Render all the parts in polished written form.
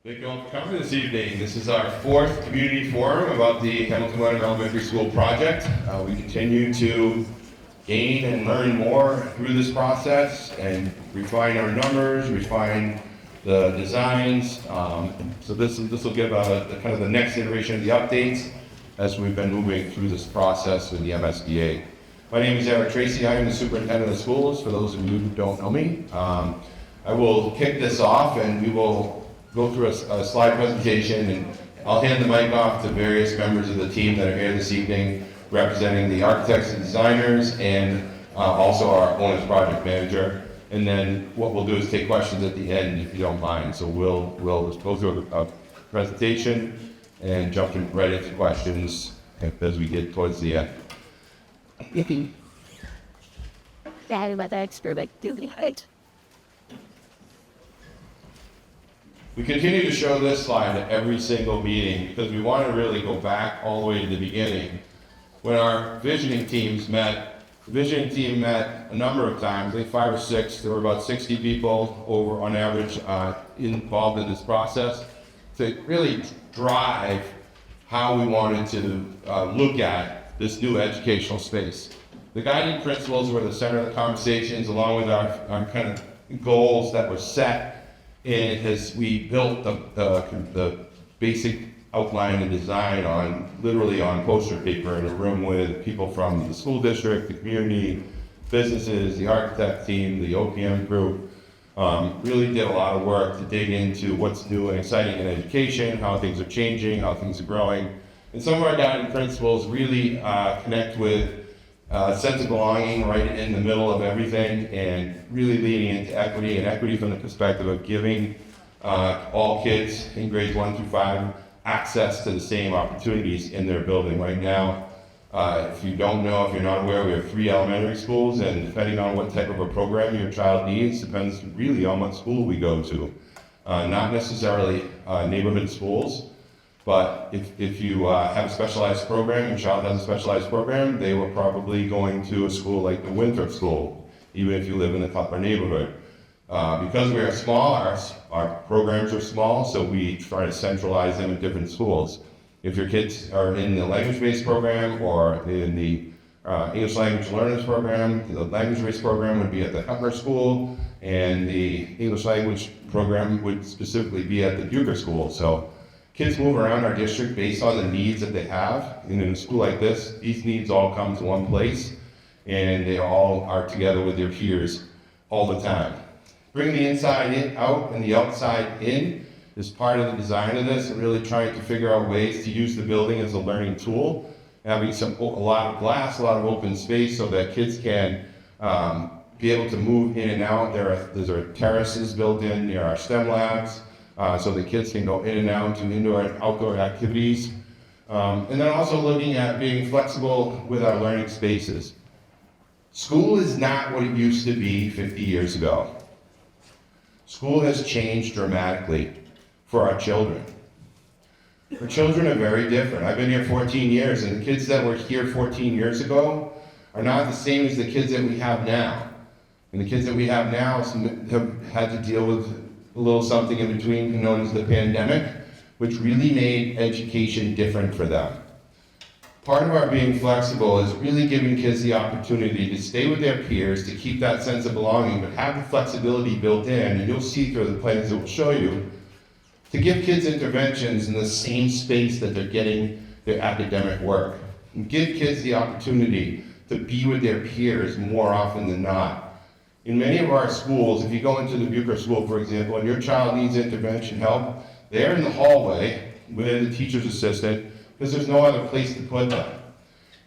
Thank you all for coming this evening. This is our fourth community forum about the Hamilton Wenham Elementary School project. We continue to gain and learn more through this process and refine our numbers, refine the designs. So this will give a kind of the next iteration of the updates as we've been moving through this process with the MSBA. My name is Eric Tracy. I am the superintendent of schools, for those of you who don't know me. I will kick this off and we will go through a slide presentation, and I'll hand the mic off to various members of the team that are here this evening representing the architects and designers and also our owner's project manager. And then what we'll do is take questions at the end if you don't mind. So we'll just go through a presentation and jump right into questions as we get towards the end. We continue to show this slide at every single meeting because we want to really go back all the way to the beginning. When our visioning team met a number of times, I think 5 or 6, there were about 60 people over on average involved in this process to really drive how we wanted to look at this new educational space. The guiding principles were the center of the conversations, along with our kind of goals that were set. And as we built the basic outline and design literally on poster paper in a room with people from the school district, the community, businesses, the architect team, the OPM group, really did a lot of work to dig into what's new and exciting in education, how things are changing, how things are growing. And some of our guiding principles really connect with a sense of belonging right in the middle of everything, and really leaning into equity, and equity from the perspective of giving all kids in grades 1 through 5 access to the same opportunities in their building. Right now, if you don't know, if you're not aware, we have 3 elementary schools, and depending on what type of a program your child needs, depends really on what school we go to. Not necessarily neighborhood schools. But if you have a specialized program, your child has a specialized program, they were probably going to a school like the Winthrop School, even if you live in the Cutler neighborhood. Because we are small, our programs are small, so we try to centralize them in different schools. If your kids are in the language-based program or in the English language learners program, the language-based program would be at the Cutler School, and the English language program would specifically be at the Bucher School. So kids move around our district based on the needs that they have. And in a school like this, these needs all come to one place, and they all are together with their peers all the time. Bring the inside out and the outside in is part of the design of this, and really trying to figure out ways to use the building as a learning tool, having a lot of glass, a lot of open space so that kids can be able to move in and out. There are terraces built in near our STEM labs, so the kids can go in and out to indoor and outdoor activities. And then also looking at being flexible with our learning spaces. School is not what it used to be 50 years ago. School has changed dramatically for our children. Our children are very different. I've been here 14 years, and the kids that were here 14 years ago are not the same as the kids that we have now. And the kids that we have now have had to deal with a little something in between known as the pandemic, which really made education different for them. Part of our being flexible is really giving kids the opportunity to stay with their peers, to keep that sense of belonging, but have the flexibility built in, and you'll see through the plans that we'll show you, to give kids interventions in the same space that they're getting their academic work. And give kids the opportunity to be with their peers more often than not. In many of our schools, if you go into the Bucher School, for example, and your child needs intervention help, they're in the hallway with a teacher's assistant because there's no other place to put them.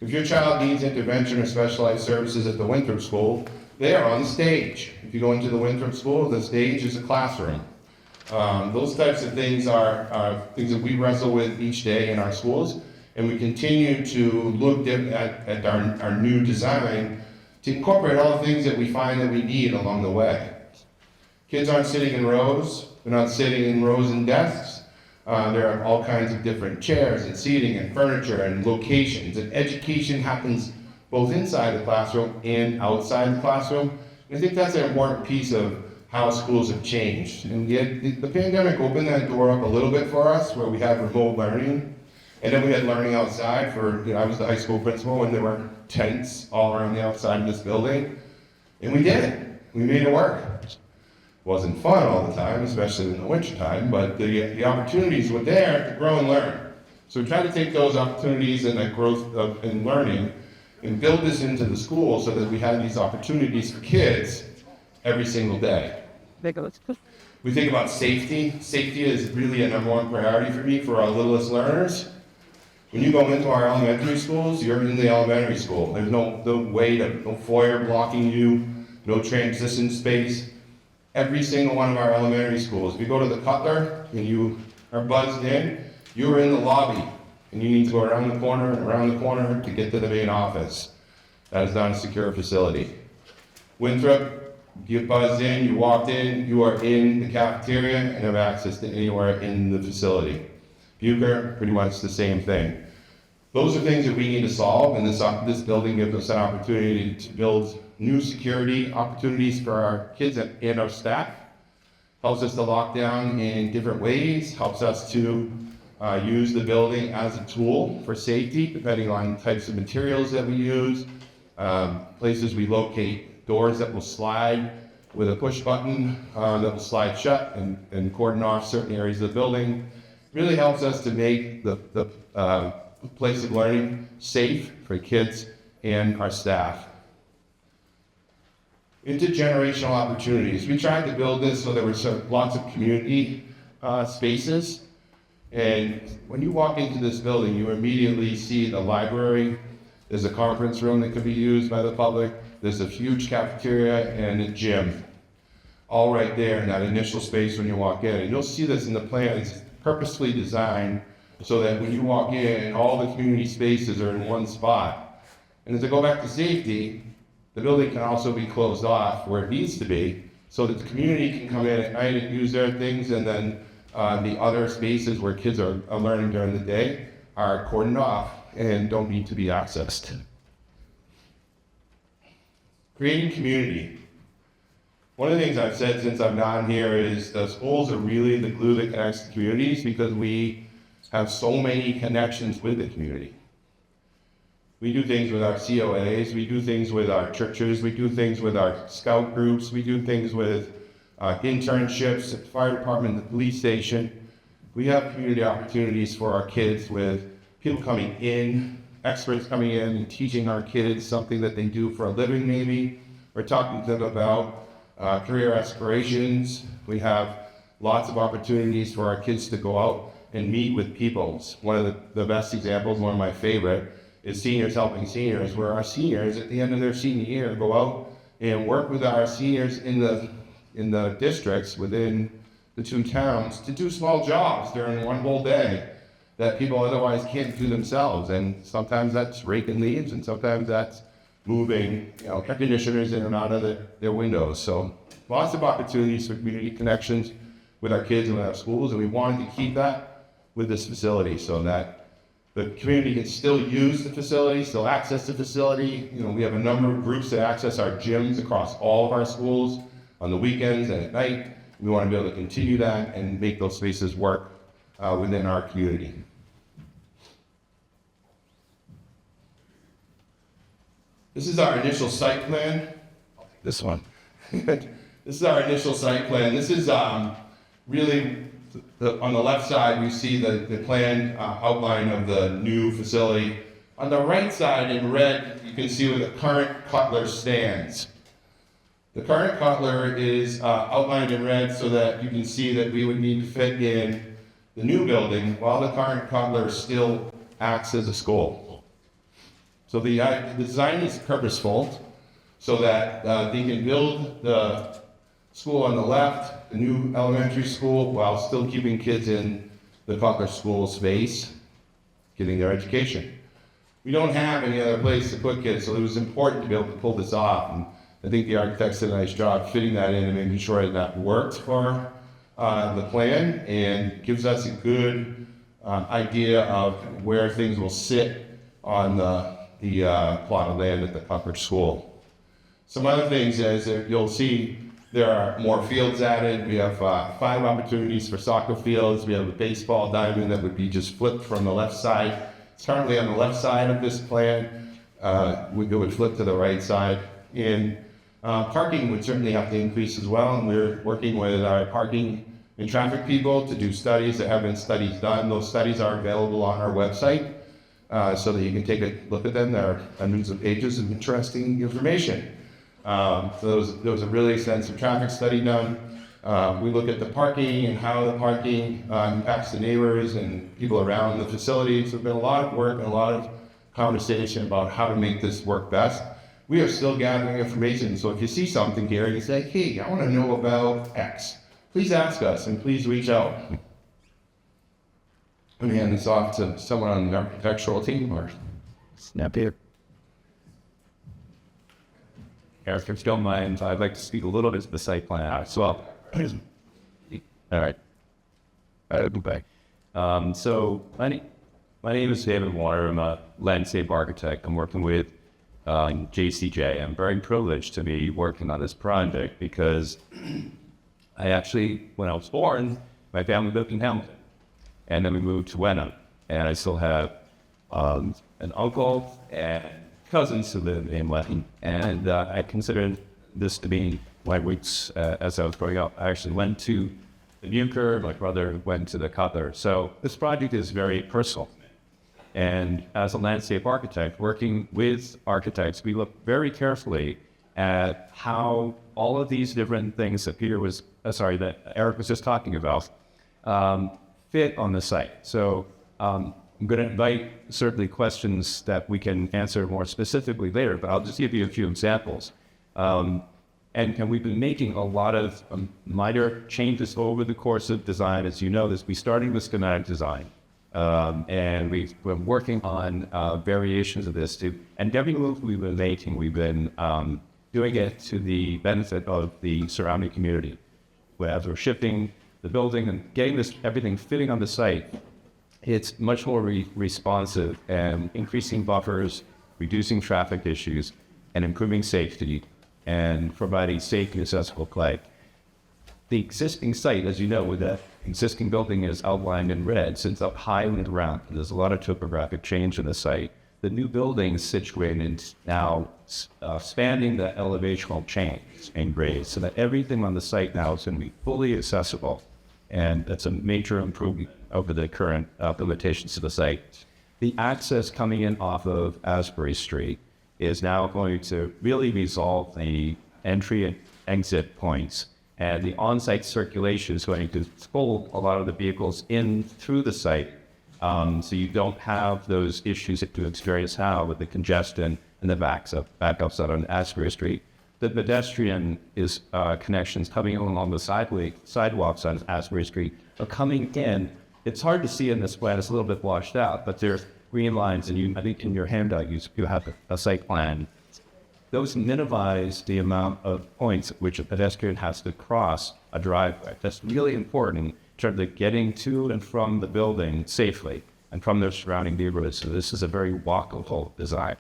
If your child needs intervention or specialized services at the Winthrop School, they are on the stage. If you go into the Winthrop School, the stage is a classroom. Those types of things are things that we wrestle with each day in our schools, and we continue to look at our new design to incorporate all the things that we find that we need along the way. Kids aren't sitting in rows, they're not sitting in rows and desks. There are all kinds of different chairs and seating and furniture and locations, and education happens both inside the classroom and outside the classroom. And I think that's an important piece of how schools have changed. And yet, the pandemic opened that door up a little bit for us, where we had remote learning. And then we had learning outside for, I was the high school principal, and there were tents all around the outside of this building. And we did it. We made it work. It wasn't fun all the time, especially in the winter time, but the opportunities were there to grow and learn. So we tried to take those opportunities and that growth in learning and build this into the school so that we had these opportunities for kids every single day. We think about safety. Safety is really a number one priority for me for our littlest learners. When you go into our elementary schools, you're in the elementary school. There's no foyer blocking you, no transition space. Every single one of our elementary schools. If you go to the Cutler and you are buzzed in, you're in the lobby and you need to go around the corner and around the corner to get to the main office. That is not a secure facility. Winthrop, you buzzed in, you walked in, you are in the cafeteria and have access to anywhere in the facility. Bucher, pretty much the same thing. Those are things that we need to solve, and this building gives us an opportunity to build new security opportunities for our kids and our staff. Helps us to lock down in different ways, helps us to use the building as a tool for safety, depending on types of materials that we use, places we locate doors that will slide with a push button that will slide shut and cordon off certain areas of the building. Really helps us to make the place of learning safe for kids and our staff. Intergenerational opportunities. We tried to build this so there were lots of community spaces. And when you walk into this building, you immediately see the library. There's a conference room that could be used by the public. There's a huge cafeteria and a gym, all right there in that initial space when you walk in. And you'll see this in the plans, purposely designed so that when you walk in, all the community spaces are in one spot. And as I go back to safety, the building can also be closed off where it needs to be so that the community can come in at night and use their things, and then the other spaces where kids are learning during the day are cordoned off and don't need to be accessed. Creating community. One of the things I've said since I've gotten here is the schools are really the glue that connects the communities because we have so many connections with the community. We do things with our COAs, we do things with our churches, we do things with our scout groups, we do things with internships at the fire department, the police station. We have community opportunities for our kids with people coming in, experts coming in and teaching our kids something that they do for a living maybe. We're talking to them about career aspirations. We have lots of opportunities for our kids to go out and meet with people. One of the best examples, one of my favorite, is Seniors Helping Seniors, where our seniors at the end of their senior year go out and work with our seniors in the districts within the two towns to do small jobs during one whole day that people otherwise can't do themselves. And sometimes that's raking leaves, and sometimes that's moving, air conditioners in and out of their windows. So lots of opportunities for community connections with our kids and with our schools, and we wanted to keep that with this facility so that the community can still use the facility, still access the facility. We have a number of groups that access our gyms across all of our schools on the weekends and at night. We want to be able to continue that and make those spaces work within our community. This is our initial site plan. This one. This is our initial site plan. This is really, on the left side, we see the plan outline of the new facility. On the right side, in red, you can see where the current Cutler stands. The current Cutler is outlined in red so that you can see that we would need to fit in the new building while the current Cutler still acts as a school. So the design is purposeful so that they can build the school on the left, the new elementary school, while still keeping kids in the Cutler school space, getting their education. We don't have any other place to put kids, so it was important to be able to pull this off. And I think the architects did a nice job fitting that in and making sure that worked for the plan and gives us a good idea of where things will sit on the plot of land at the Cutler School. Some other things is that you'll see There are more fields added. We have 5 opportunities for soccer fields. We have a baseball diamond that would be just flipped from the left side. It's currently on the left side of this plan. It would flip to the right side. And parking would certainly have to increase as well. And we're working with our parking and traffic people to do studies. There have been studies done. Those studies are available on our website so that you can take a look at them. There are hundreds of pages of interesting information. So there was a really extensive traffic study done. We look at the parking and how the parking impacts the neighbors and people around the facilities. There's been a lot of work and a lot of conversation about how to make this work best. We are still gathering information, so if you see something here and you say, hey, I want to know about X, please ask us and please reach out. Let me hand this off to someone on the architectural team or snap here. Eric, if you don't mind, I'd like to speak a little bit to the site plan as well. All right. Okay. So my name is David Warner. I'm a landscape architect. I'm working with JCJ. I'm very privileged to be working on this project because I actually, when I was born, my family lived in Hamilton. And then we moved to Wenham. And I still have an uncle and cousins who live in Wenham, and I considered this to be my roots as I was growing up. I actually went to the Bucher, my brother went to the Cutler. So this project is very personal. And as a landscape architect, working with architects, we look very carefully at how all of these different things that that Eric was just talking about, fit on the site. So I'm going to invite certainly questions that we can answer more specifically later, but I'll just give you a few examples. And we've been making a lot of minor changes over the course of design. As you know, we started with schematic design, and we've been working on variations of this too. And every move we've been making, we've been doing it to the benefit of the surrounding community. As we're shifting the building and getting everything fitting on the site, it's much more responsive and increasing buffers, reducing traffic issues, and improving safety and providing safe and accessible play. The existing site, as you know, with that existing building is outlined in red, sits up high in the ground. There's a lot of topographic change in the site. The new building is situated now spanning the elevational change and grades so that everything on the site now is going to be fully accessible. And that's a major improvement over the current limitations to the site. The access coming in off of Asbury Street is now going to really resolve the entry and exit points. And the on-site circulation is going to pull a lot of the vehicles in through the site. So you don't have those issues that you experience now with the congestion and the backups out on Asbury Street. The pedestrian connections coming along the sidewalks on Asbury Street are coming in. It's hard to see in this plan, it's a little bit washed out, but there's green lines, and I think in your handout you have a site plan. Those minimize the amount of points at which a pedestrian has to cross a driveway. That's really important in terms of getting to and from the building safely and from their surrounding neighborhoods. So this is a very walkable design.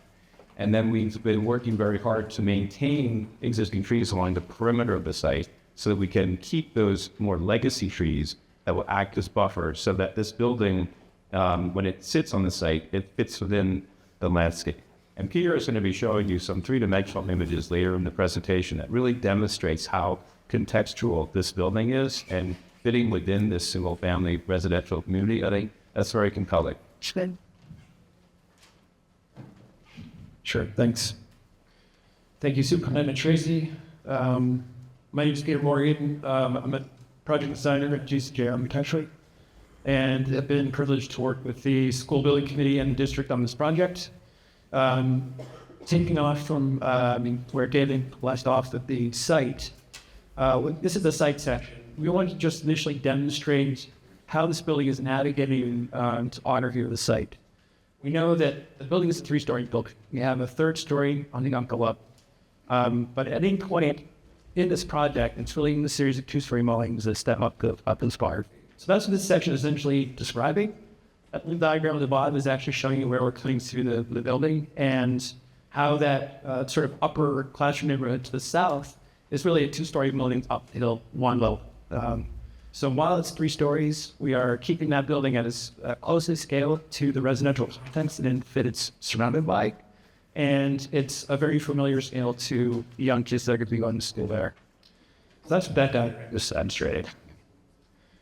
And then we've been working very hard to maintain existing trees along the perimeter of the site so that we can keep those more legacy trees that will act as buffers so that this building, when it sits on the site, it fits within the landscape. And Peter is going to be showing you some three-dimensional images later in the presentation that really demonstrates how contextual this building is and fitting within this single-family residential community. I think that's very compelling. Sure, thanks. Thank you, Superintendent Tracy. My name is Peter Morgan. I'm a project designer at JCJ Architecture, and have been privileged to work with the school building committee and the district on this project. Taking off from where David left off at the site, this is the site section. We want to just initially demonstrate how this building is navigating to honor here the site. We know that the building is a 3-story building. We have a 3rd story on the Umpqua. But at any point in this project, it's really in the series of 2-story mullions that step up in spire. So that's what this section is essentially describing. That little diagram at the bottom is actually showing you where we're coming through the building and how that sort of upper classroom neighborhood to the south It's really a two-story building uphill one level. So while it's 3 stories, we are keeping that building at as close a scale to the residential context that it's surrounded by. And it's a very familiar scale to the young kids that are going to be going to school there. So that's what that diagram is demonstrating.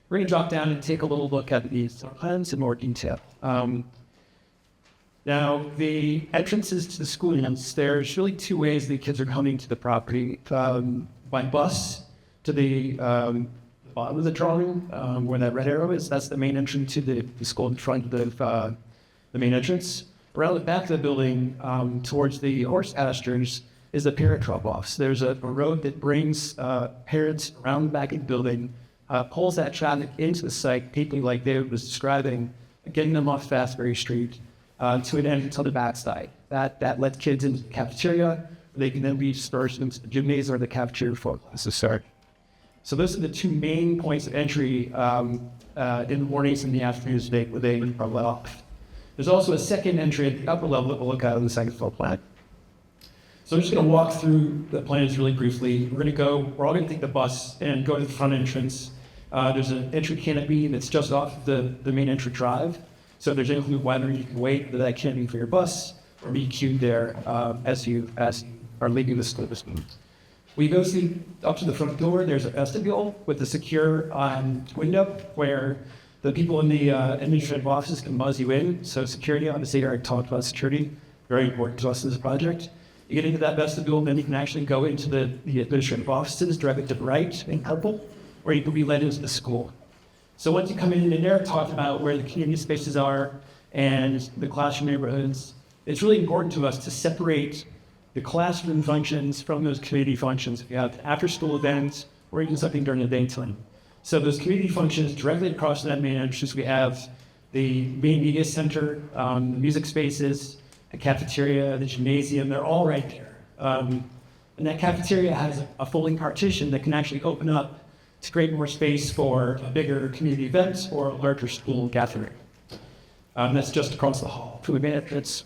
We're going to drop down and take a little look at these plans in more detail. Now, the entrances to the schools, there's really 2 ways the kids are coming to the property. By bus to the bottom of the drawing, where that red arrow is, that's the main entrance to the school in front of the main entrance. Around the back of the building, towards the horse pastures, is the parent drop-offs. There's a road that brings parents around the back of the building, pulls that traffic into the site, people like David was describing, getting them off Fastbury Street to an entrance on the backside. That lets kids into the cafeteria. They can then be dispersed into the gymnasium or the cafeteria for classes start. So those are the 2 main points of entry in the mornings and the afternoons where they are let off. There's also a second entry at the upper level that we'll look at on the second floor plan. So I'm just going to walk through the plans really briefly. We're all going to take the bus and go to the front entrance. There's an entry canopy that's just off the main entry drive. So if there's anything weather, you can wait for that canopy for your bus or be queued there as you are leaving the school. We go up to the front door. There's a vestibule with a secure window where the people in the administrative offices can buzz you in. So security, obviously, I already talked about security, very important to us in this project. You get into that vestibule, then you can actually go into the administrative offices directly to the right in purple, where you can be led into the school. So once you come in, and Eric talked about where the community spaces are and the classroom neighborhoods, it's really important to us to separate the classroom functions from those community functions. If you have after-school events or even something during the daytime. So those community functions directly across that main entrance, we have the main media center, the music spaces, the cafeteria, the gymnasium, they're all right there. And that cafeteria has a folding partition that can actually open up to create more space for bigger community events or a larger school gathering. That's just across the hall from the main entrance.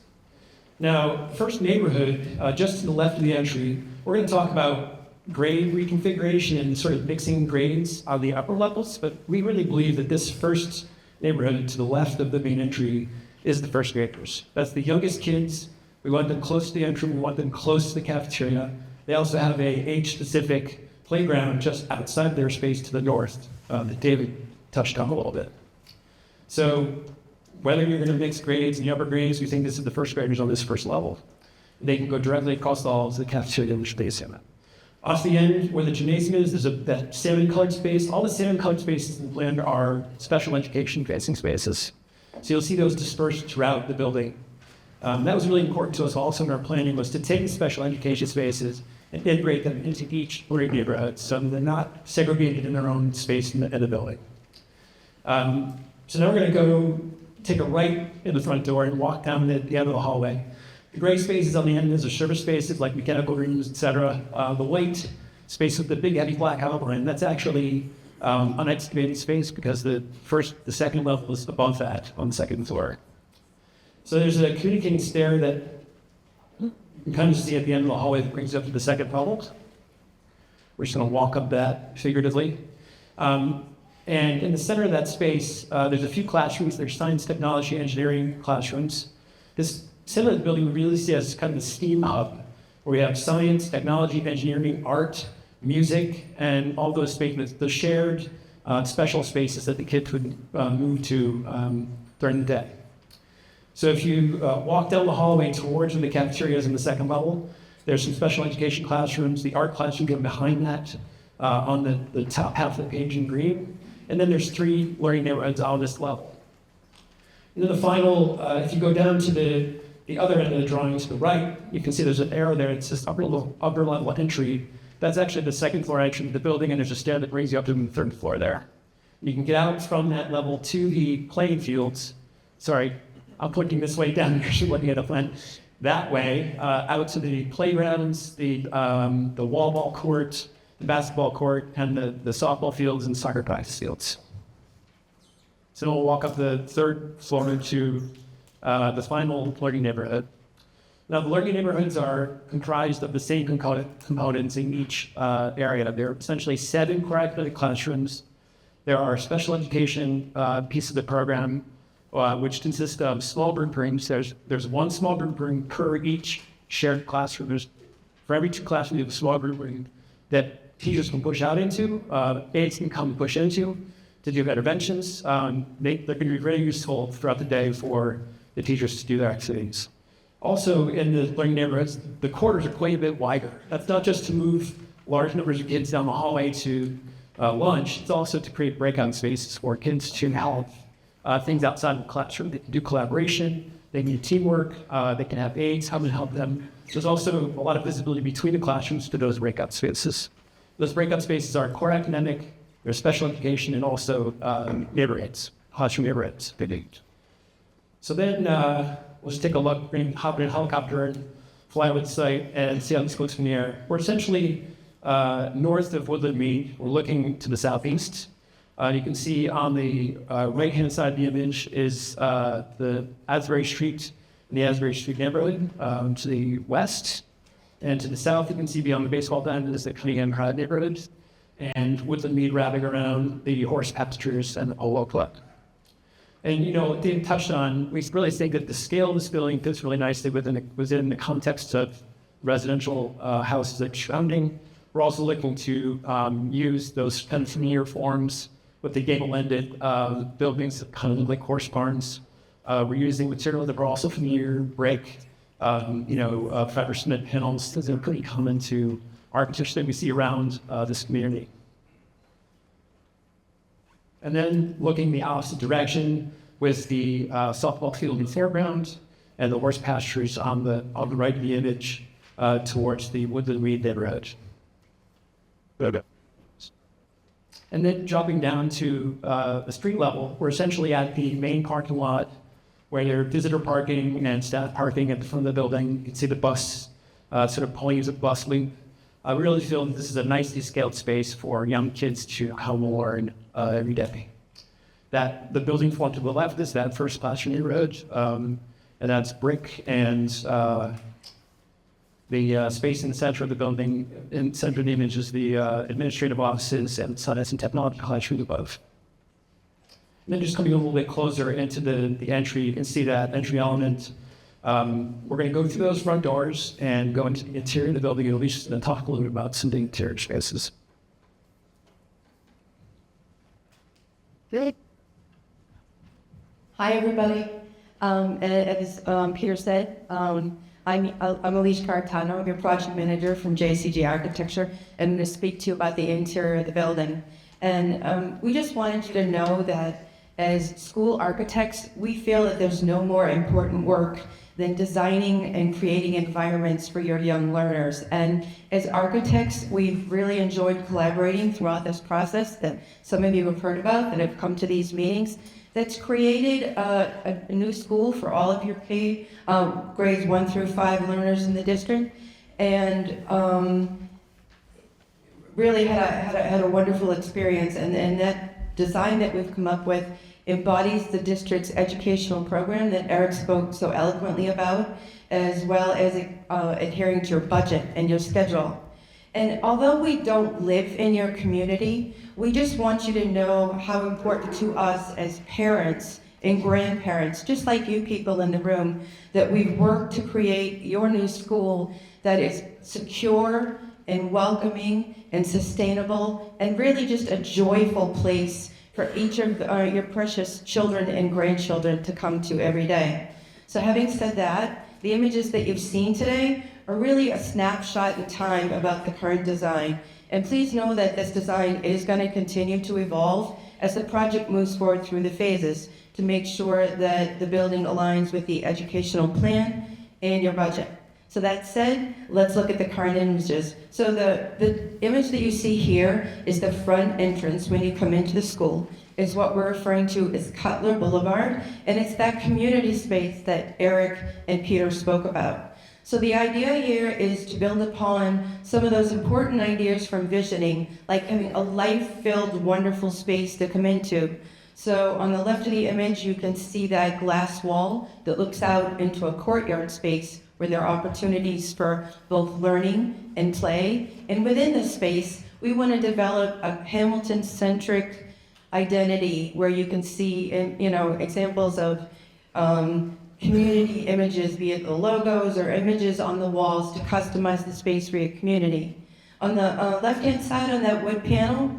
Now, first neighborhood, just to the left of the entry, we're going to talk about grade reconfiguration and sort of mixing grades on the upper levels, but we really believe that this first neighborhood to the left of the main entry is the first graders. That's the youngest kids. We want them close to the entry. We want them close to the cafeteria. They also have a age-specific playground just outside their space to the north that David touched on a little bit. So whether you're going to mix grades and the upper grades, we think this is the first graders on this first level. They can go directly across the halls to the cafeteria and the gymnasium. Off the end where the gymnasium is, there's that salmon-colored space. All the salmon-colored spaces in the plan are special education facing spaces. So you'll see those dispersed throughout the building. That was really important to us also in our planning, was to take the special education spaces and integrate them into each neighborhood so they're not segregated in their own space in the building. So now we're going to go take a right in the front door and walk down the end of the hallway. The gray spaces on the end is the service spaces like mechanical rooms, etc. The white space with the big heavy black outline, that's actually unexcavated space because the second level is above that on the second floor. So there's a communicating stair that you can kind of see at the end of the hallway that brings up to the second level. We're just going to walk up that figuratively. And in the center of that space, there's a few classrooms. There's science, technology, engineering classrooms. This center of the building we really see as kind of the STEAM hub, where we have science, technology, engineering, art, music, and all those spaces, the shared special spaces that the kids would move to during the day. So if you walk down the hallway towards the cafeterias in the second level, there's some special education classrooms, the art classroom given behind that on the top half of the page in green. And then there's 3 learning neighborhoods on this level. And then the final, if you go down to the other end of the drawing to the right, you can see there's an arrow there. It says upper level entry. That's actually the second floor entry to the building, and there's a stair that brings you up to the third floor there. You can get out from that level to the playing fields. Sorry, I'm pointing this way down. You're looking at the plan. That way, out to the playgrounds, the wall ball court, the basketball court, and the softball fields and soccer practice fields. So we'll walk up the third floor to the final learning neighborhood. Now, the learning neighborhoods are comprised of the same components in each area. There are essentially 7 core academic classrooms. There are special education pieces of the program, which consist of small group rooms. There's 1 small group room per each shared classroom. For every 2 classrooms, you have a small group room that teachers can push out into, aides can come push into to do interventions. They're going to be very useful throughout the day for the teachers to do their activities. Also, in the learning neighborhoods, the quarters are quite a bit wider. That's not just to move large numbers of kids down the hallway to lunch. It's also to create breakout spaces for kids to have things outside of the classroom. They can do collaboration. They can do teamwork. They can have aides come and help them. There's also a lot of visibility between the classrooms to those breakout spaces. Those breakout spaces are core academic, there's special education, and also neighborhoods, classroom neighborhoods. So then let's take a look, hop in a helicopter and fly over the site and see how this looks from the air. We're essentially north of Woodland Mead. We're looking to the southeast. You can see on the right-hand side of the image is the Asbury Street and the Asbury Street neighborhood to the west. And to the south, you can see beyond the baseball diamond is the Cunningham neighborhood. And Woodland Mead wrapping around the horse pastures and the polo club. And, Dave touched on, we really think that the scale of this building fits really nicely within the context of residential houses that are surrounding. We're also looking to use those kind of familiar forms with the gable-ended buildings that kind of look like horse barns. We're using material that are also familiar, brick, fiber cement panels. Those are pretty common to architecture that we see around this community. And then looking the opposite direction with the softball field and fairground and the horse pastures on the right of the image towards the Woodland Mead neighborhood. And then dropping down to the street level, we're essentially at the main parking lot where there are visitor parking and staff parking at the front of the building. You can see the bus sort of pulling as a bus loop. I really feel that this is a nicely scaled space for young kids to come and learn every day. The building form to the left is that first classroom neighborhood, and that's brick, and the space in the center of the building, in the center of the image is the administrative offices and science and technology classroom above. And then just coming a little bit closer into the entry, you can see that entry element. We're going to go through those front doors and go into the interior of the building and at least talk a little bit about some of the interior spaces. Hi, everybody. As Peter said, I'm Elise Cartano. I'm your project manager from JCG Architecture, and I'm going to speak to you about the interior of the building. And we just wanted you to know that as school architects, we feel that there's no more important work than designing and creating environments for your young learners. And as architects, we've really enjoyed collaborating throughout this process that some of you have heard about that have come to these meetings. That's created a new school for all of your grades 1 through 5 learners in the district. And really had a wonderful experience, and that design that we've come up with embodies the district's educational program that Eric spoke so eloquently about, as well as adhering to your budget and your schedule. And although we don't live in your community, we just want you to know how important to us as parents and grandparents, just like you people in the room, that we've worked to create your new school that is secure and welcoming and sustainable and really just a joyful place for each of your precious children and grandchildren to come to every day. So having said that, the images that you've seen today are really a snapshot in time about the current design. And please know that this design is going to continue to evolve as the project moves forward through the phases to make sure that the building aligns with the educational plan and your budget. So that said, let's look at the current images. So the image that you see here is the front entrance when you come into the school. Is what we're referring to as Cutler Boulevard, and it's that community space that Eric and Peter spoke about. So the idea here is to build upon some of those important ideas from visioning, like having a life-filled, wonderful space to come into. So on the left of the image, you can see that glass wall that looks out into a courtyard space where there are opportunities for both learning and play. And within this space, we want to develop a Hamilton-centric identity where you can see, examples of community images, be it the logos or images on the walls to customize the space for your community. On the left-hand side on that wood panel,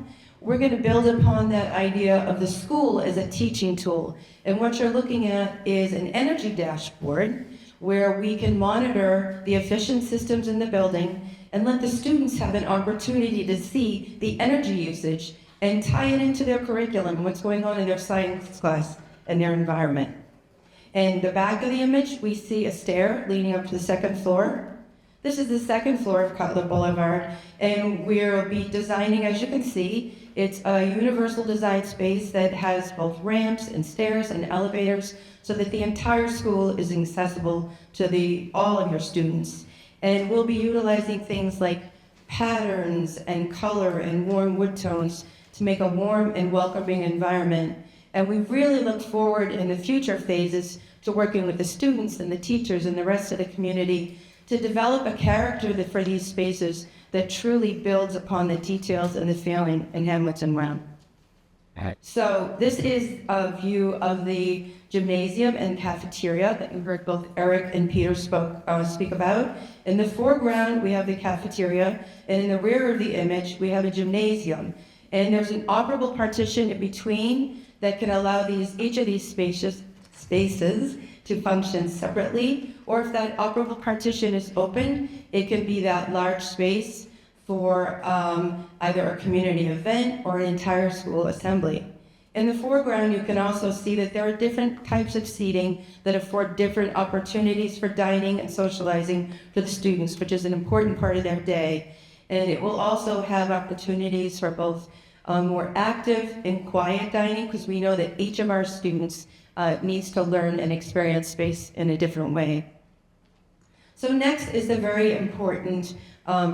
we're going to build upon that idea of the school as a teaching tool. And what you're looking at is an energy dashboard where we can monitor the efficient systems in the building and let the students have an opportunity to see the energy usage and tie it into their curriculum, what's going on in their science class and their environment. In the back of the image, we see a stair leading up to the second floor. This is the second floor of Cutler Boulevard, and we'll be designing, as you can see, it's a universal design space that has both ramps and stairs and elevators so that the entire school is accessible to all of your students. And we'll be utilizing things like patterns and color and warm wood tones to make a warm and welcoming environment. And we really look forward in the future phases to working with the students and the teachers and the rest of the community to develop a character for these spaces that truly builds upon the details and the feeling in Hamilton Round. So this is a view of the gymnasium and cafeteria that you heard both Eric and Peter speak about. In the foreground, we have the cafeteria, and in the rear of the image, we have a gymnasium. And there's an operable partition in between that can allow each of these spaces to function separately, or if that operable partition is open, it can be that large space for either a community event or an entire school assembly. In the foreground, you can also see that there are different types of seating that afford different opportunities for dining and socializing for the students, which is an important part of their day. And it will also have opportunities for both more active and quiet dining, because we know that each of our students needs to learn and experience space in a different way. So next is the very important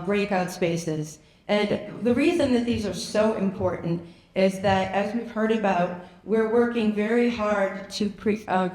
breakout spaces. And the reason that these are so important is that, as we've heard about, we're working very hard to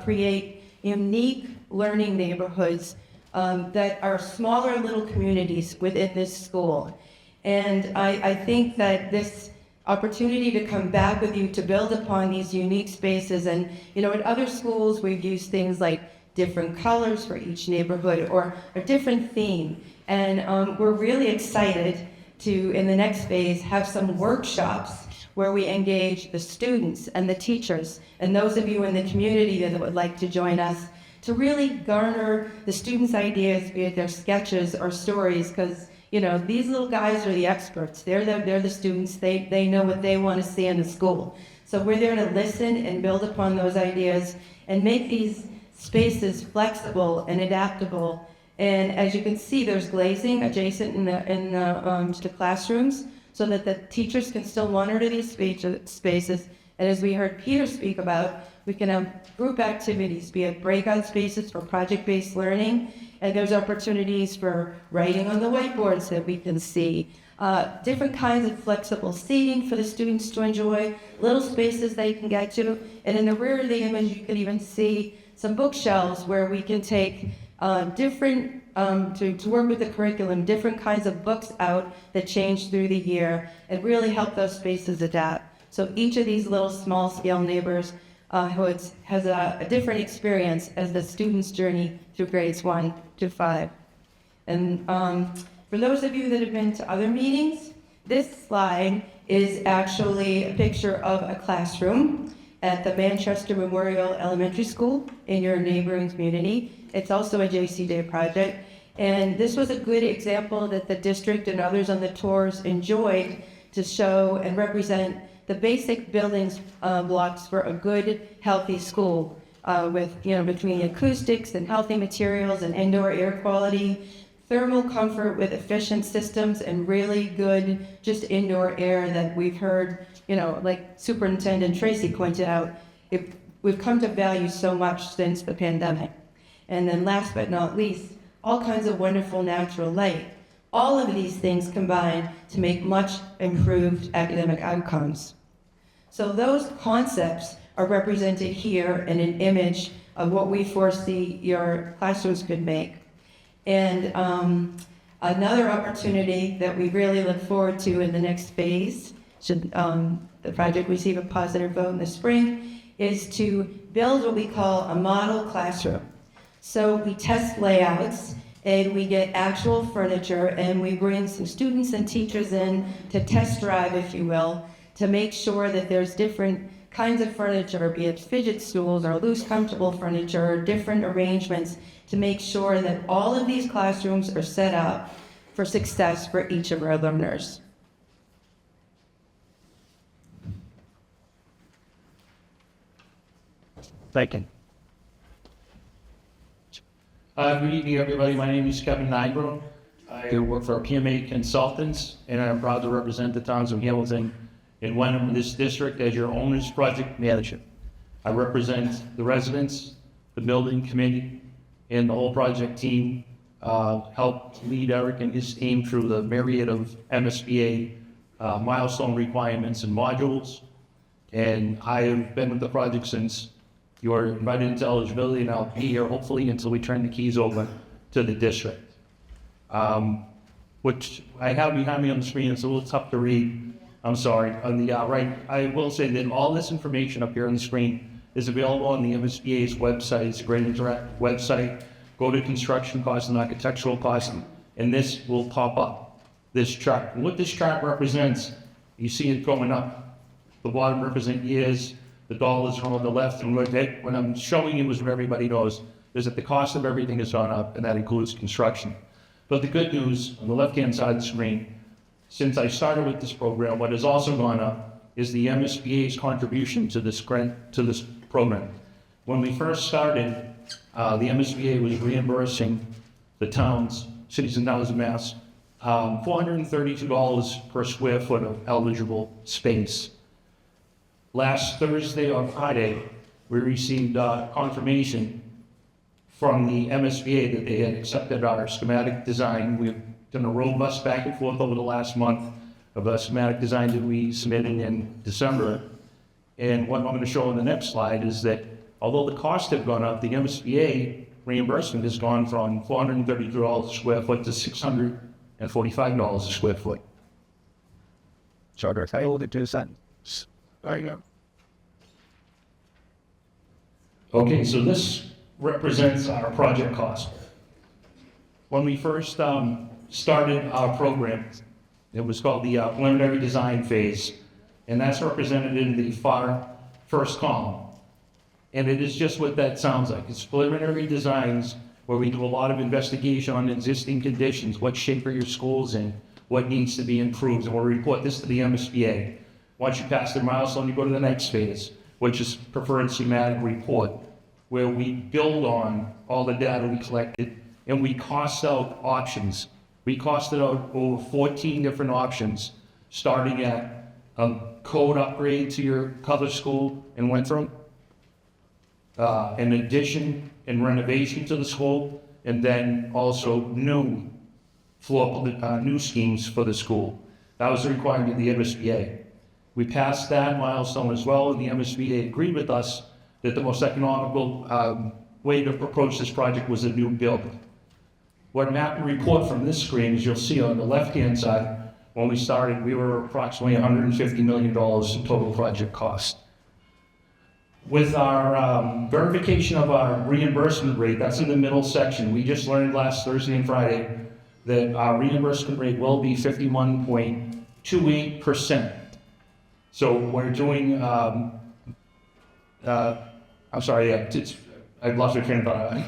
create unique learning neighborhoods that are smaller little communities within this school. And I think that this opportunity to come back with you to build upon these unique spaces, and in other schools we've used things like different colors for each neighborhood or a different theme. And we're really excited to, in the next phase, have some workshops where we engage the students and the teachers and those of you in the community that would like to join us to really garner the students' ideas, be it their sketches or stories, because these little guys are the experts. They're the students. They know what they want to see in the school. So we're there to listen and build upon those ideas and make these spaces flexible and adaptable. And as you can see, there's glazing adjacent to the classrooms so that the teachers can still monitor these spaces. And as we heard Peter speak about, we can have group activities, be it breakout spaces for project-based learning, and there's opportunities for writing on the whiteboards that we can see. Different kinds of flexible seating for the students to enjoy, little spaces they can get to. And in the rear of the image, you can even see some bookshelves where we can take to work with the curriculum, different kinds of books out that change through the year and really help those spaces adapt. So each of these little small-scale neighborhoods has a different experience as the students journey through grades 1 to 5. And for those of you that have been to other meetings, this slide is actually a picture of a classroom at the Manchester Memorial Elementary School in your neighboring community. It's also a JCJ project. And this was a good example that the district and others on the tours enjoyed to show and represent the basic building blocks for a good, healthy school with, between acoustics and healthy materials and indoor air quality, thermal comfort with efficient systems, and really good just indoor air that we've heard, like Superintendent Tracy pointed out, we've come to value so much since the pandemic. And then last but not least, all kinds of wonderful natural light. All of these things combine to make much improved academic outcomes. So those concepts are represented here in an image of what we foresee your classrooms could make. And another opportunity that we really look forward to in the next phase, should the project receive a positive vote in the spring, is to build what we call a model classroom. So we test layouts and we get actual furniture and we bring some students and teachers in to test drive, if you will, to make sure that there's different kinds of furniture, be it fidget stools or loose comfortable furniture, or different arrangements to make sure that all of these classrooms are set up for success for each of our learners. Thank you. Good evening, everybody. My name is Kevin Nybro. I work for PMA Consultants, and I'm proud to represent the towns of Hamilton and Wenham in this district as your owner's project manager. I represent the residents, the building committee, and the whole project team. Helped lead Eric and his team through the myriad of MSBA milestone requirements and modules. And I have been with the project since you were invited into eligibility, and I'll be here hopefully until we turn the keys over to the district. Which I have behind me on the screen. It's a little tough to read. I'm sorry. On the right, I will say that all this information up here on the screen is available on the MSBA's website. It's a great interactive website. Go to construction costs and architectural costs, and this will pop up, this chart. And what this chart represents, you see it going up. The bottom represent years, the dollars are on the left, and what I'm showing you is what everybody knows, is that the cost of everything has gone up, and that includes construction. But the good news, on the left-hand side of the screen, since I started with this program, what has also gone up is the MSBA's contribution to this program. When we first started, the MSBA was reimbursing the towns, cities and towns of Mass, $432 per square foot of eligible space. Last Thursday or Friday, we received confirmation from the MSBA that they had accepted our schematic design. We've done a robust back and forth over the last month of a schematic design that we submitted in December. And what I'm going to show on the next slide is that although the costs have gone up, the MSBA reimbursement has gone from $432 a square foot to $645 a square foot. Charter, I hold it to a sentence. There you go. Okay, so this represents our project cost. When we first started our program, it was called the preliminary design phase, and that's represented in the far first column. And it is just what that sounds like. It's preliminary designs where we do a lot of investigation on existing conditions, what shape are your schools in, what needs to be improved, and we'll report this to the MSBA. Once you pass the milestone, you go to the next phase, which is preferred schematic report, where we build on all the data we collected and we cost out options. We costed out over 14 different options, starting at a code upgrade to your cover school in Winthrop, an addition and renovation to the school, and then also new new schemes for the school. That was the requirement of the MSBA. We passed that milestone as well, and the MSBA agreed with us that the most economical way to approach this project was a new build. What map and report from this screen is you'll see on the left-hand side, when we started, we were approximately $150 million in total project cost. With our verification of our reimbursement rate, that's in the middle section, we just learned last Thursday and Friday that our reimbursement rate will be 51.28%. So we're doing, I'm sorry, I've lost my train of thought.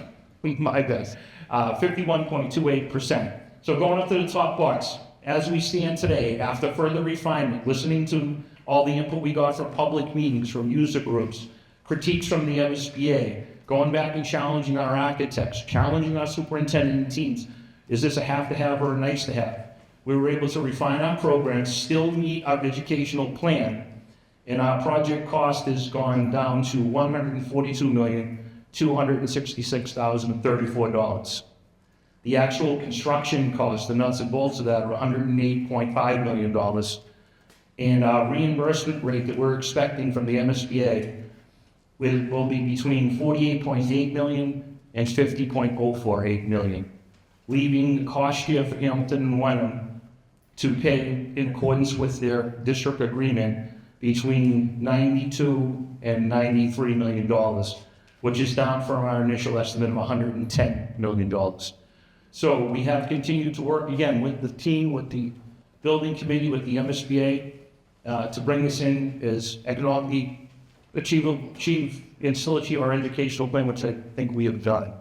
My best. 51.28%. So going up to the top box, as we stand today, after further refinement, listening to all the input we got from public meetings, from user groups, critiques from the MSBA, going back and challenging our architects, challenging our superintendent and teams. Is this a have-to-have or a nice-to-have? We were able to refine our program, still meet our educational plan, and our project cost has gone down to $142,266,034. The actual construction cost, the nuts and bolts of that, are $108.5 million. And our reimbursement rate that we're expecting from the MSBA will be between $48.8 million and $50.048 million. leaving the cost share for Hamilton and Wenham to pay in accordance with their district agreement between $92 and $93 million, which is down from our initial estimate of $110 million. So we have continued to work again with the team, with the building committee, with the MSBA, to bring this in as economically achievable, and still achieve our educational plan, which I think we have done.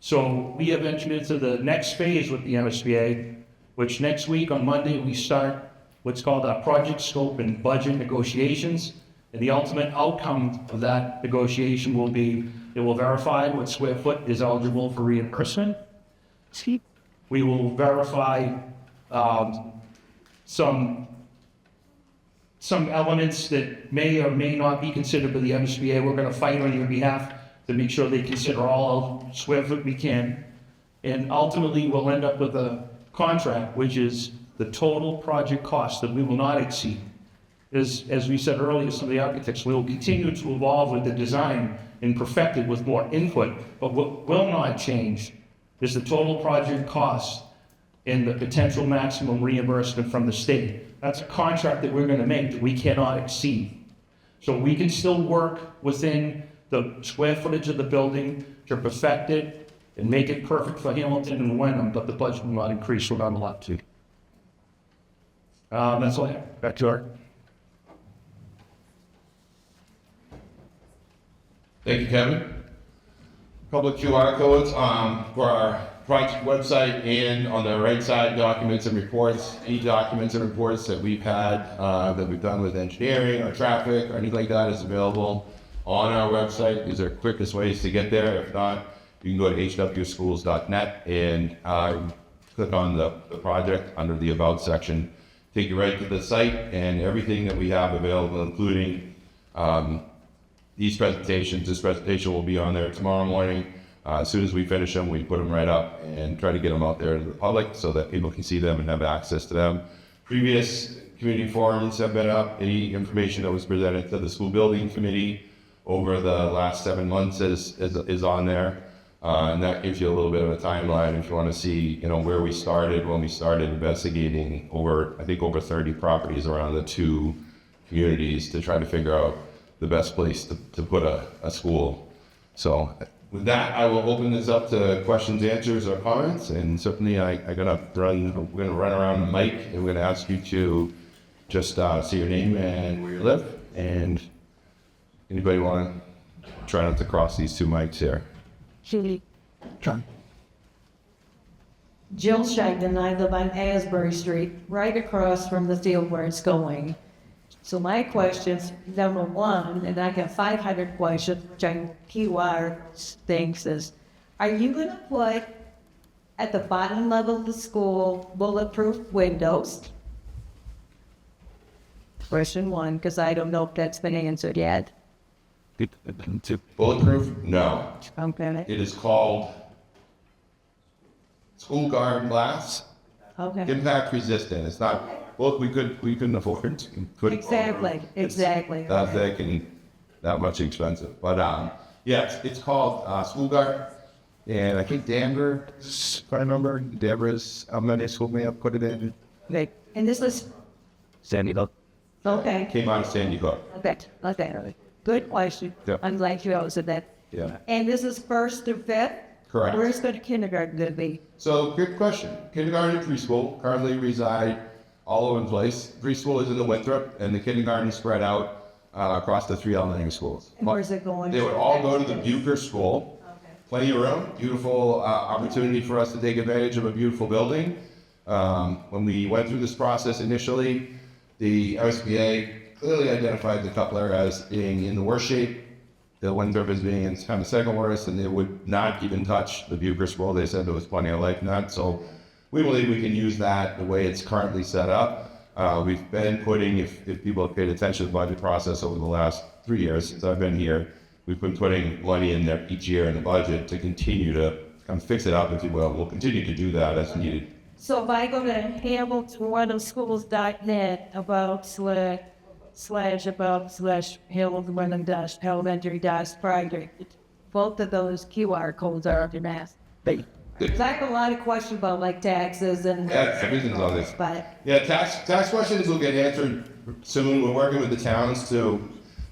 So we have entered into the next phase with the MSBA, which next week on Monday, we start what's called our project scope and budget negotiations. And the ultimate outcome of that negotiation will be, it will verify what square foot is eligible for reimbursement. We will verify some elements that may or may not be considered by the MSBA. We're going to fight on your behalf to make sure they consider all square foot we can. And ultimately, we'll end up with a contract, which is the total project cost that we will not exceed. As we said earlier, some of the architects, we will continue to evolve with the design and perfect it with more input, but what will not change is the total project cost and the potential maximum reimbursement from the state. That's a contract that we're going to make that we cannot exceed. So we can still work within the square footage of the building to perfect it and make it perfect for Hamilton and Wenham, but the budget will not increase. We're not allowed to. That's all I have. Back to Art. Thank you, Kevin. Couple of QR codes for our project website, and on the right side, documents and reports. Any documents and reports that we've had, that we've done with engineering or traffic or anything like that is available on our website. These are quickest ways to get there. If not, you can go to hwschools.net and click on the project under the About section. Take you right to the site and everything that we have available, including these presentations. This presentation will be on there tomorrow morning. As soon as we finish them, we put them right up and try to get them out there to the public so that people can see them and have access to them. Previous community forums have been up. Any information that was presented to the school building committee over the last 7 months is on there. And that gives you a little bit of a timeline if you want to see, where we started when we started investigating over 30 properties around the 2 communities to try to figure out the best place to put a school. So with that, I will open this up to questions, answers, or comments. And certainly we're gonna run around the mic and we're gonna ask you to just say your name and where you live. And anybody want to try not to cross these 2 mics here? John. Jill Shagden, I live on Asbury Street, right across from the field where it's going. So my questions, number one, and I got 500 questions, which I QR things is, are you going to put at the bottom level of the school bulletproof windows? Question one, because I don't know if that's been answered yet. Bulletproof? No. Okay. It is called school guard glass. Okay. Impact resistant. It's not. Well, we couldn't afford it. Exactly. That thick and that much expensive. But yes, it's called school guard. And I think Denver, if I remember, Denver's elementary school may have put it in. Okay. And this was, Sandy Hook. okay. Came out of Sandy Hook. Okay. Good question. Yeah. I'm glad you answered that. Yeah. And this is 1st through 5th? Correct. Where's the kindergarten going to be? So good question. Kindergarten and preschool currently reside all over the place. Preschool is in the Winthrop, and the kindergarten is spread out across the 3 elementary schools. And where's it going? They would all go to the Bucher School. Okay. Plenty of room, beautiful opportunity for us to take advantage of a beautiful building. When we went through this process initially, the OSBA clearly identified the Cutler as being in the worst shape, the Winthrop as being in kind of second worst, and they would not even touch the Bucher School. They said there was plenty of life in that. So we believe we can use that the way it's currently set up. We've been putting, if people have paid attention to the budget process over the last 3 years since I've been here, we've been putting money in there each year in the budget to continue to kind of fix it up, if you will. We'll continue to do that as needed. So if I go to hamiltonwenhamschools.net about hamiltonwenham-elementary-project, both of those QR codes are up in math. 'Cause I have a lot of questions about like taxes and. Yeah, everything's on this. But Yeah, tax questions will get answered soon. We're working with the towns to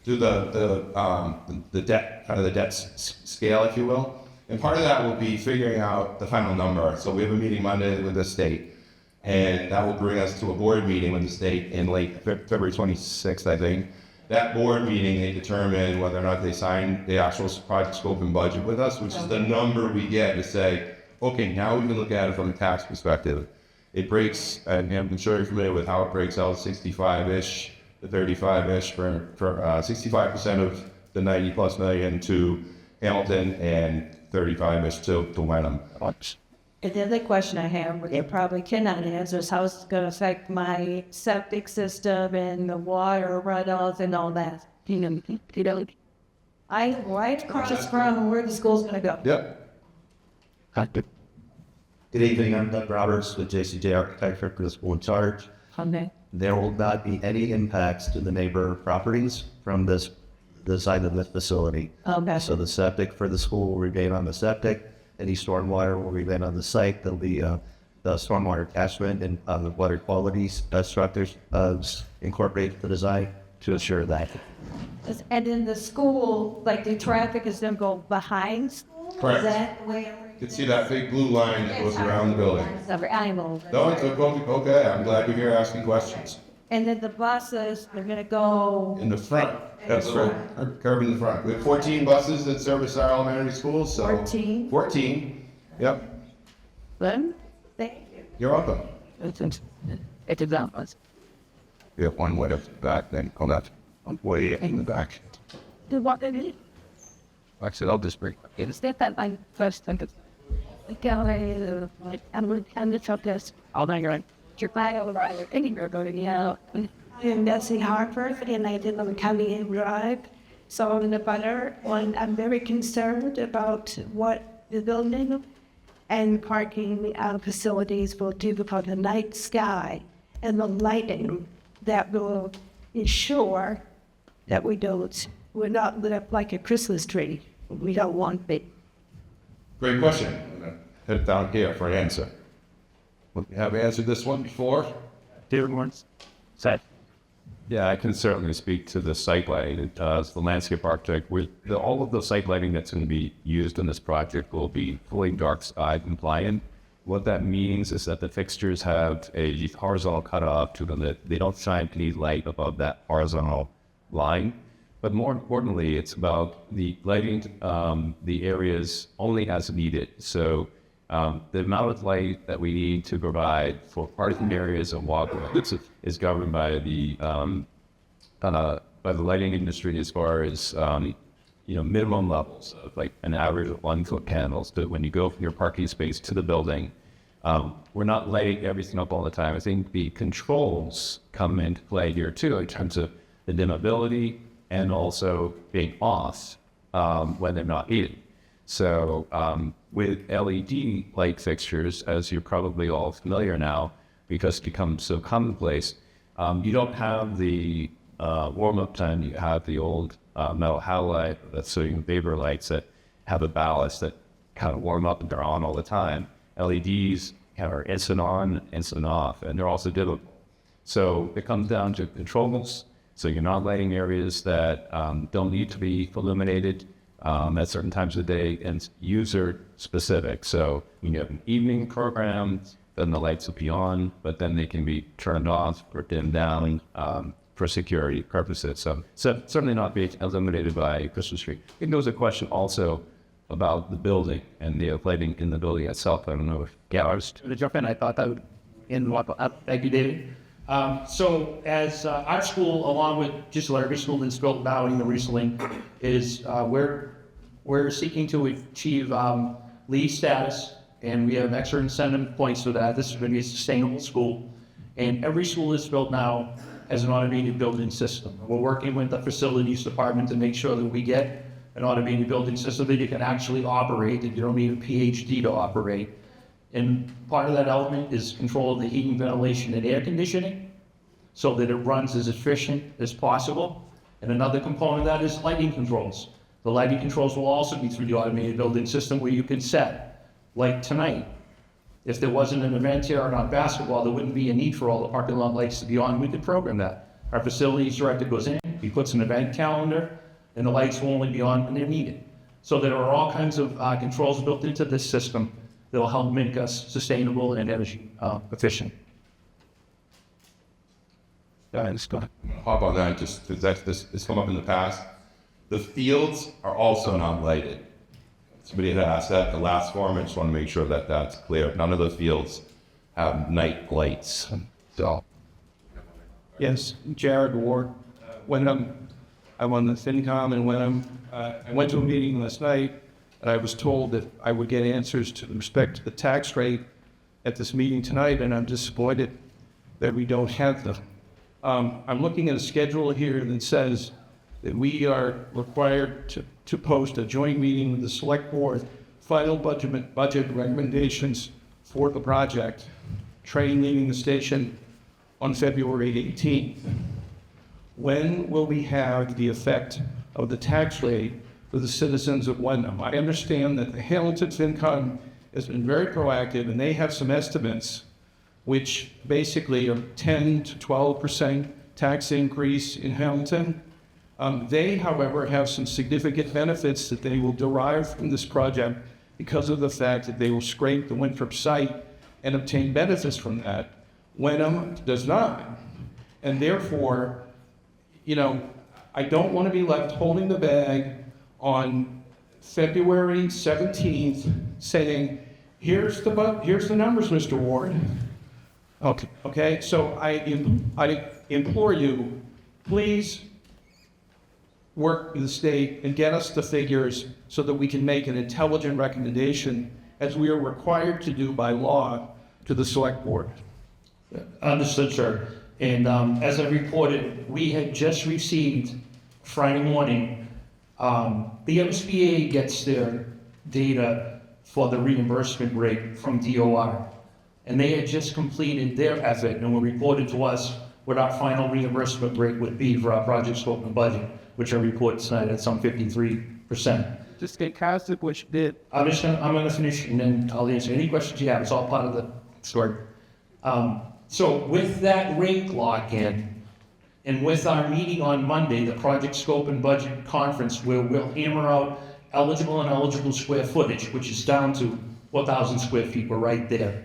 do the debt, kind of the debt scale, if you will. And part of that will be figuring out the final number. So we have a meeting Monday with the state, and that will bring us to a board meeting with the state in late February 26th, I think. That board meeting, they determine whether or not they sign the actual project scope and budget with us, which is the number we get to say, okay, now we can look at it from a tax perspective. It breaks, and I'm sure you're familiar with how it breaks out 65-ish to 35-ish for 65% of the 90 plus million to Hamilton and 35-ish to Wenham. and the other question I have, which you probably cannot answer, is how it's gonna affect my septic system and the water runoff and all that. You know, I right across from where the school's gonna go. Yep. Good evening, I'm Doug Roberts with JCJ Architecture for the school in charge. Okay. There will not be any impacts to the neighbor properties from the side of the facility. Okay. So the septic for the school will remain on the septic, any stormwater will remain on the site. There'll be the stormwater catchment and the water quality structures incorporated in the design to ensure that. And in the school, like the traffic is gonna go behind school? Correct. Is that where? You can see that big blue line that goes around the building. Animal. No, it's okay. I'm glad you're here asking questions. And then the buses, they're gonna go. In the front, that's right, curb in the front. We have 14 buses that service our elementary schools, so. 14? 14, yep, Then? Thank you. you're welcome. It's examples. We have one way up the back, then come up, way in the back. What they did. Like I said, I'll just bring. It's that I first think it's and it's up this. All night you're like, you're flying over right. Thinking you're going to out. I'm Bessie Harper, and I live on County Drive. So I'm in the butter, and I'm very concerned about what the building and parking facilities will do for the night sky and the lighting that will ensure that we're not lit up like a Christmas tree. We don't want it. Great question. I'm gonna head down here for an answer. We have answered this one before. David Lawrence. Set. Yeah, I can certainly speak to the site lighting. As the landscape architect, all of the site lighting that's going to be used in this project will be fully dark sky compliant. What that means is that the fixtures have a horizontal cutoff to them that they don't shine any light above that horizontal line. But more importantly, it's about the lighting the areas only as needed. So the amount of light that we need to provide for parking areas and walkways is governed by the lighting industry as far as minimum levels of like an average of 1 foot candles. So when you go from your parking space to the building, we're not lighting everything up all the time. I think the controls come into play here too in terms of the dimmability and also being off when they're not needed. So with LED light fixtures, as you're probably all familiar now, because it becomes so commonplace, you don't have the warm-up time. You have the old metal halide, that's sodium vapor lights that have a ballast that kind of warm up and they're on all the time. LEDs are instant on, instant off, and they're also dimmable. So it comes down to controls. So you're not lighting areas that don't need to be illuminated at certain times of the day, and user specific. So when you have an evening program, then the lights will be on, but then they can be turned off or dimmed down for security purposes. So certainly not be illuminated by Christmas tree. I think there was a question also about the building and the lighting in the building itself. I don't know if Was to jump in, I thought that would in what thank you, David. So as our school, along with just about every school that's built now in the recently, is we're seeking to achieve LEED status, and we have extra incentive points for that. This is going to be a sustainable school, and every school that's built now has an automated building system. We're working with the facilities department to make sure that we get an automated building system that you can actually operate, and you don't need a PhD to operate. And part of that element is control of the heating, ventilation, and air conditioning so that it runs as efficient as possible. And another component of that is lighting controls. The lighting controls will also be through the automated building system where you can set Like tonight, if there wasn't an event here or not basketball, there wouldn't be a need for all the parking lot lights to be on. We could program that. Our facilities director goes in, he puts an event calendar, and the lights will only be on when they're needed. So there are all kinds of controls built into this system that will help make us sustainable and energy efficient. Hop on that, just because this come up in the past. The fields are also not lighted. Somebody had asked that in the last forum. I just want to make sure that that's clear. None of the fields have night lights. So, Yes, Jared Ward. When I'm on the FinCom, and when I went to a meeting last night, and I was told that I would get answers to respect to the tax rate at this meeting tonight, and I'm disappointed that we don't have them. I'm looking at a schedule here that says that we are required to post a joint meeting with the select board, final budget recommendations for the project, train leaving the station on February 18th. When will we have the effect of the tax rate for the citizens of Wyndham? I understand that the Hamilton FinCom has been very proactive, and they have some estimates which basically are 10 to 12% tax increase in Hamilton. They, however, have some significant benefits that they will derive from this project because of the fact that they will scrape the Winthrop site and obtain benefits from that. Wenham does not. And therefore, you know, I don't want to be left holding the bag on February 17th saying, here's the numbers, Mr. Ward. Okay, so I implore you, please work with the state and get us the figures so that we can make an intelligent recommendation, as we are required to do by law, to the select board. Understood, sir. And as I reported, we had just received Friday morning, the MSBA gets their data for the reimbursement rate from DOR. And they had just completed their effort and were reported to us what our final reimbursement rate would be for our project scope and budget, which I report tonight at some 53%. Just get cast it, which did. I'm gonna finish and then I'll answer any questions you have. It's all part of the story. So with that rate lock in, and with our meeting on Monday, the project scope and budget conference, where we'll hammer out eligible and eligible square footage, which is down to 4,000 square feet, we're right there.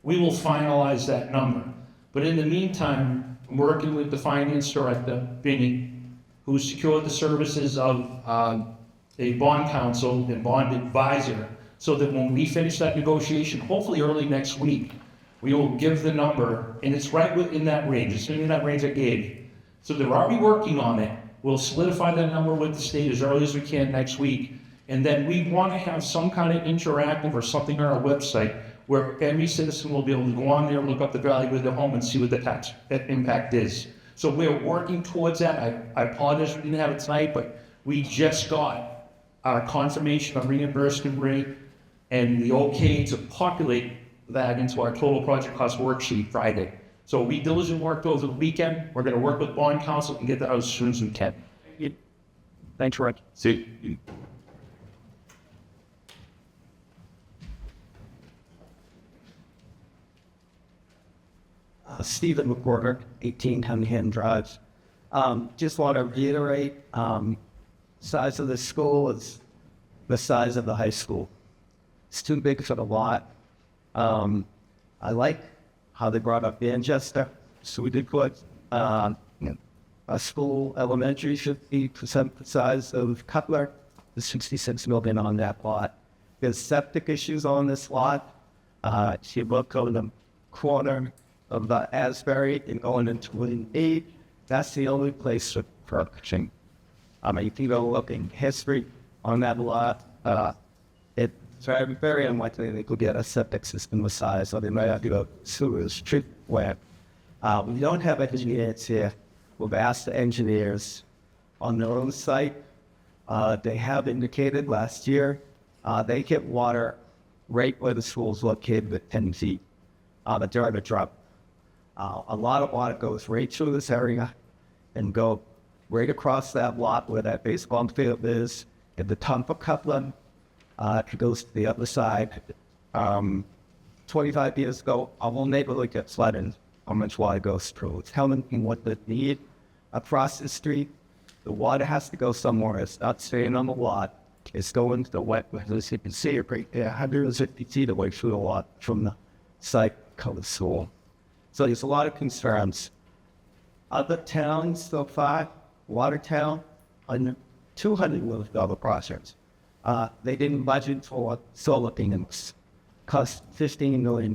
We will finalize that number. But in the meantime, I'm working with the finance director, Vinny, who secured the services of a bond counsel and bond advisor, so that when we finish that negotiation, hopefully early next week, we will give the number, and it's right within that range, it's in that range I gave. So they're already working on it. We'll solidify that number with the state as early as we can next week. And then we want to have some kind of interactive or something on our website where every citizen will be able to go on there, look up the value of their home and see what the tax impact is. So we're working towards that. I apologize we didn't have it tonight, but we just got our confirmation of reimbursement rate and the okay to populate that into our total project cost worksheet Friday. So we diligently worked over the weekend. We're going to work with bond counsel and get that out as soon as we can. Thanks, Rod. see, Stephen McWhorter, 18 Cunningham Drive. Just want to reiterate, size of the school is the size of the high school. It's too big for the lot. I like how they brought up Manchester, so we did put a school elementary should be the size of Cutler, the 66 million on that lot. There's septic issues on this lot. If you look on the corner of the Asbury and going into William 8, that's the only place for purchasing. If you go look in history on that lot, it's very, very unlikely they could get a septic system the size, so they might have to go sewage treatment plant. We don't have engineers here. We've asked the engineers on their own site. They have indicated last year they get water right where the school's located at 10 feet. But they're at a drop. A lot of water goes right through this area and go right across that lot where that baseball field is, at the top of Cutler. It goes to the other side 25 years ago, our whole neighborhood gets flooded. How much water goes through? Telling them what they need across the street. The water has to go somewhere. It's not staying on the lot. It's going to the wetlands. As you can see it right there, 150 feet away from the lot, from the site covered school. So there's a lot of concerns. Other towns so far, Watertown, on $200 million projects. They didn't budget for solar panels. Cost $15 million.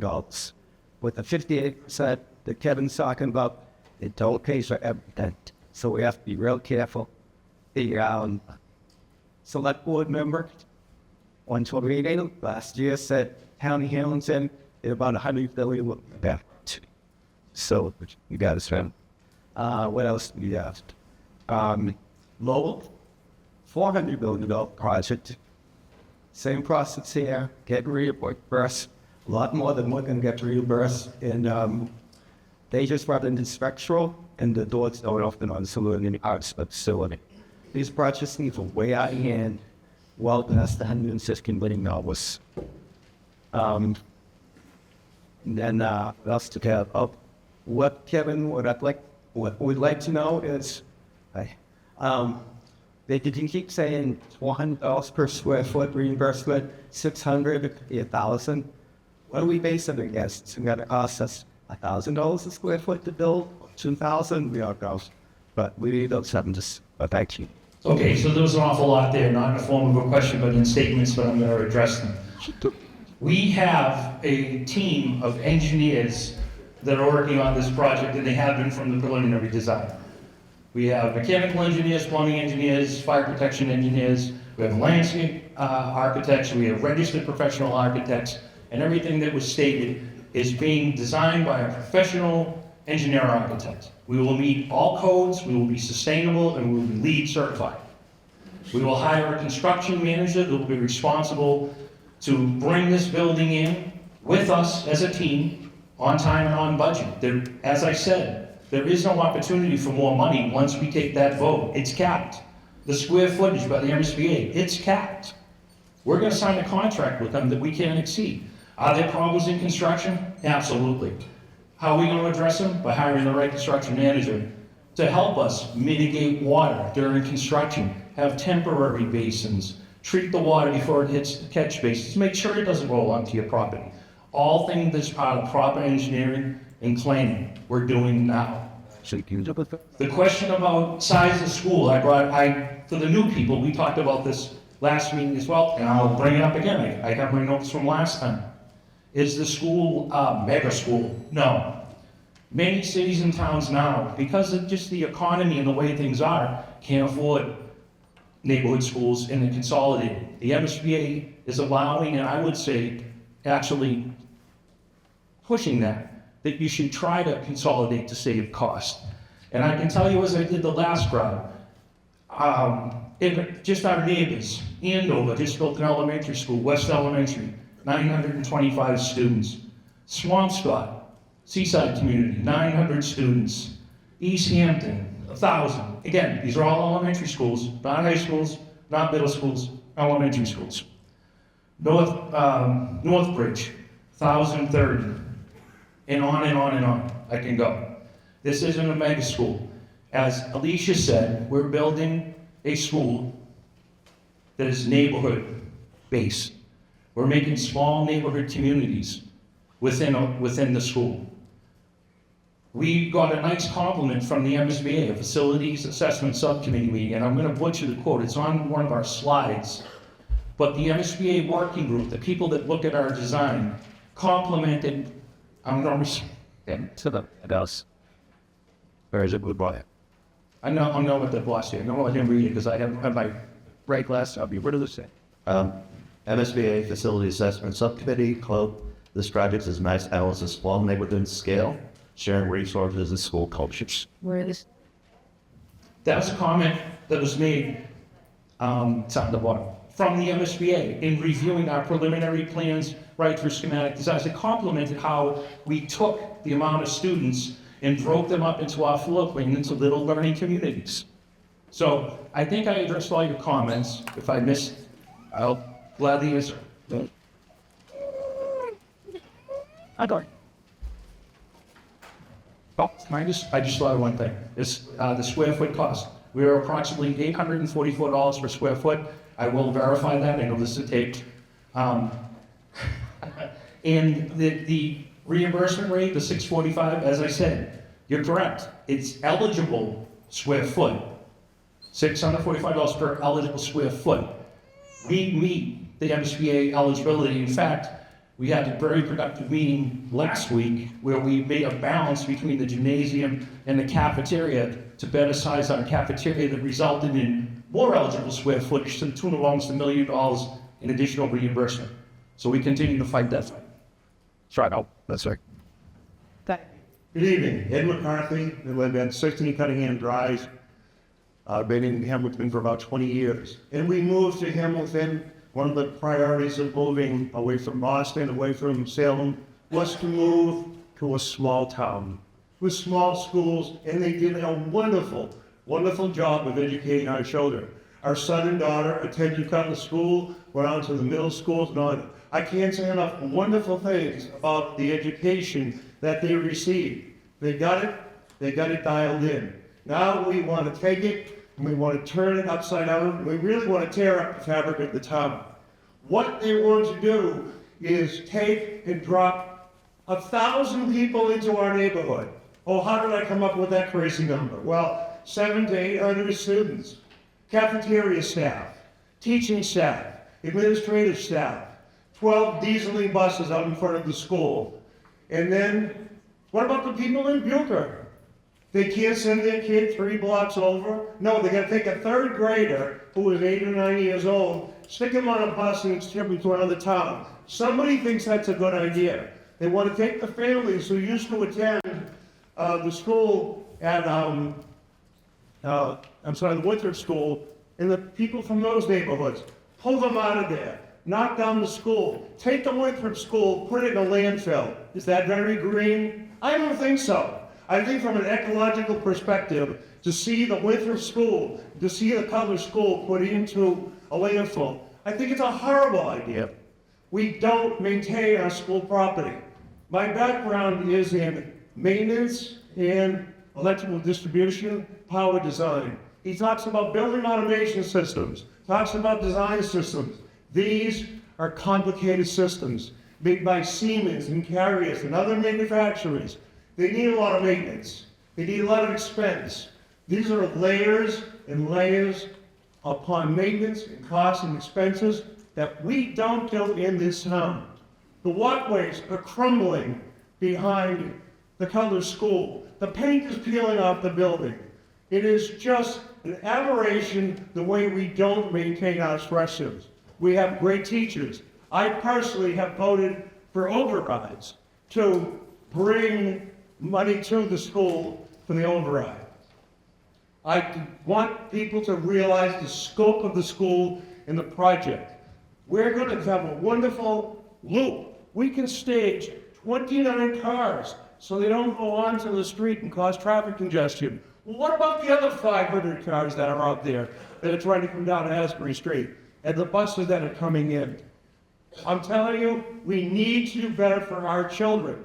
With the 58% that Kevin's talking about, it don't pay for everything. So we have to be real careful. The select board member on Tornado last year said County Hamilton is about $100 billion back. So you got to spend. What else do we have? Lowell, $400 million project. Same process here, get reimbursed, a lot more than we're gonna get reimbursed. And they just brought in the structural and the doors don't open on saloon in the arts facility. These projects need to way out of hand, well past the $160 million. Then what else to have? Oh, what Kevin, what we'd like to know is, they can keep saying $400 per square foot reimbursement, $600, $1,000. What do we base it against? It's going to cost us $1,000 a square foot to build, $2,000, we don't know. But we need those numbers. But thank you. Okay, so there was an awful lot there, not in the form of a question, but in statements, but I'm going to address them. We have a team of engineers that are working on this project, and they have been from the preliminary design. We have mechanical engineers, plumbing engineers, fire protection engineers, we have landscape architects, we have registered professional architects, and everything that was stated is being designed by a professional engineer architect. We will meet all codes, we will be sustainable, and we will be LEED certified. We will hire a construction manager that will be responsible to bring this building in with us as a team, on time and on budget. There, as I said, there is no opportunity for more money once we take that vote. It's capped. The square footage by the MSBA, it's capped. We're gonna sign a contract with them that we can't exceed. Are there problems in construction? Absolutely. How are we gonna address them? By hiring the right construction manager to help us mitigate water during construction, have temporary basins, treat the water before it hits the catch basins, make sure it doesn't roll onto your property. All things that's part of proper engineering and planning we're doing now. The question about size of school, for the new people, we talked about this last meeting as well, and I'll bring it up again. I have my notes from last time. Is the school mega school? No. Many cities and towns now, because of just the economy and the way things are, can't afford neighborhood schools and they're consolidated. The MSBA is allowing, and I would say, actually pushing that you should try to consolidate to save cost. And I can tell you, as I did the last crowd, just our neighbors, Andover just built an elementary school, West Elementary, 925 students. Swampscott, Seaside Community, 900 students. East Hampton, 1,000. Again, these are all elementary schools, not high schools, not middle schools, elementary schools. Northbridge, 1,030. And on and on and on, I can go. This isn't a mega school. As Alicia said, we're building a school that is neighborhood-based. We're making small neighborhood communities within the school. We got a nice compliment from the MSBA, a Facilities Assessment Subcommittee meeting, and I'm going to butcher the quote, it's on one of our slides. But the MSBA working group, the people that look at our design, complimented. I'm going To the house. Where is it? Goodbye. I know what the boss here. I know I didn't read it because I have my right glass up. What does it say? MSBA Facility Assessment Subcommittee, quote, this project is mass analysis small neighborhood scale, sharing resources and school cultures. Where is That was a comment that was made from the MSBA in reviewing our preliminary plans right through schematic designs. It complimented how we took the amount of students and broke them up into our floor plan into little learning communities. So I think I addressed all your comments. If I missed, I'll gladly answer. I got it. Oh, I just thought of one thing. This, the square foot cost. We are approximately $844 per square foot. I will verify that. I know this is taped. And the reimbursement rate, the $645, as I said, you're correct. It's eligible square foot. $645 per eligible square foot. We meet the MSBA eligibility. In fact, we had a very productive meeting last week where we made a balance between the gymnasium and the cafeteria to better size our cafeteria that resulted in more eligible square footage to the tune of almost $1 million in additional reimbursement. So we continue to fight that fight. Try out. That's right. Good evening, Ed McCarthy. I live at 16 Cunningham Drive. I've been in Hamilton for about 20 years. And we moved to Hamilton. One of the priorities of moving away from Boston, away from Salem, was to move to a small town with small schools, and they did a wonderful, wonderful job of educating our children. Our son and daughter attended Cutler School, went on to the middle schools, and on. I can't say enough wonderful things about the education that they received. They got it dialed in. Now we want to take it, and we want to turn it upside down. We really want to tear up the fabric of the town. What they want to do is take and drop 1,000 people into our neighborhood. Oh, how did I come up with that crazy number? Well, 700 to 800 students, cafeteria staff, teaching staff, administrative staff, 12 dieseling buses out in front of the school. And then, what about the people in Bucher? They can't send their kid 3 blocks over? No, they gotta take a 3rd grader who is 8 or 9 years old, stick him on a bus and ship him to another town. Somebody thinks that's a good idea. They want to take the families who used to attend the school at, the Winthrop School, and the people from those neighborhoods, pull them out of there, knock down the school, take the Winthrop School, put it in a landfill. Is that very green? I don't think so. I think from an ecological perspective, to see the Winthrop School, to see the Cutler School put into a landfill, I think it's a horrible idea. We don't maintain our school property. My background is in maintenance and electrical distribution, power design. He talks about building automation systems, talks about design systems. These are complicated systems made by Siemens and Carrier and other manufacturers. They need a lot of maintenance. They need a lot of expense. These are layers and layers upon maintenance and costs and expenses that we don't do in this town. The walkways are crumbling behind the Cutler School. The paint is peeling off the building. It is just an aberration the way we don't maintain our structures. We have great teachers. I personally have voted for overrides to bring money to the school for the override. I want people to realize the scope of the school and the project. We're going to have a wonderful loop. We can stage 29 cars so they don't go onto the street and cause traffic congestion. Well, what about the other 500 cars that are out there that are trying to come down Asbury Street and the buses that are coming in? I'm telling you, we need to do better for our children.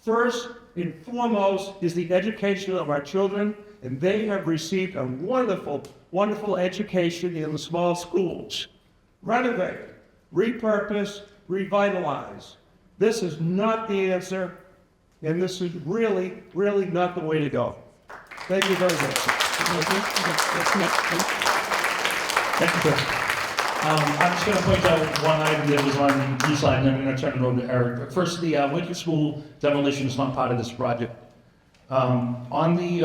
First and foremost is the education of our children, and they have received a wonderful, wonderful education in the small schools. Renovate, repurpose, revitalize. This is not the answer, and this is really, really not the way to go. Thank you very much. Thank you, Chris. I'm just going to point out one item that was on the slide, and then I'm going to turn it over to Eric. But first, the Winthrop School demolition is not part of this project. On the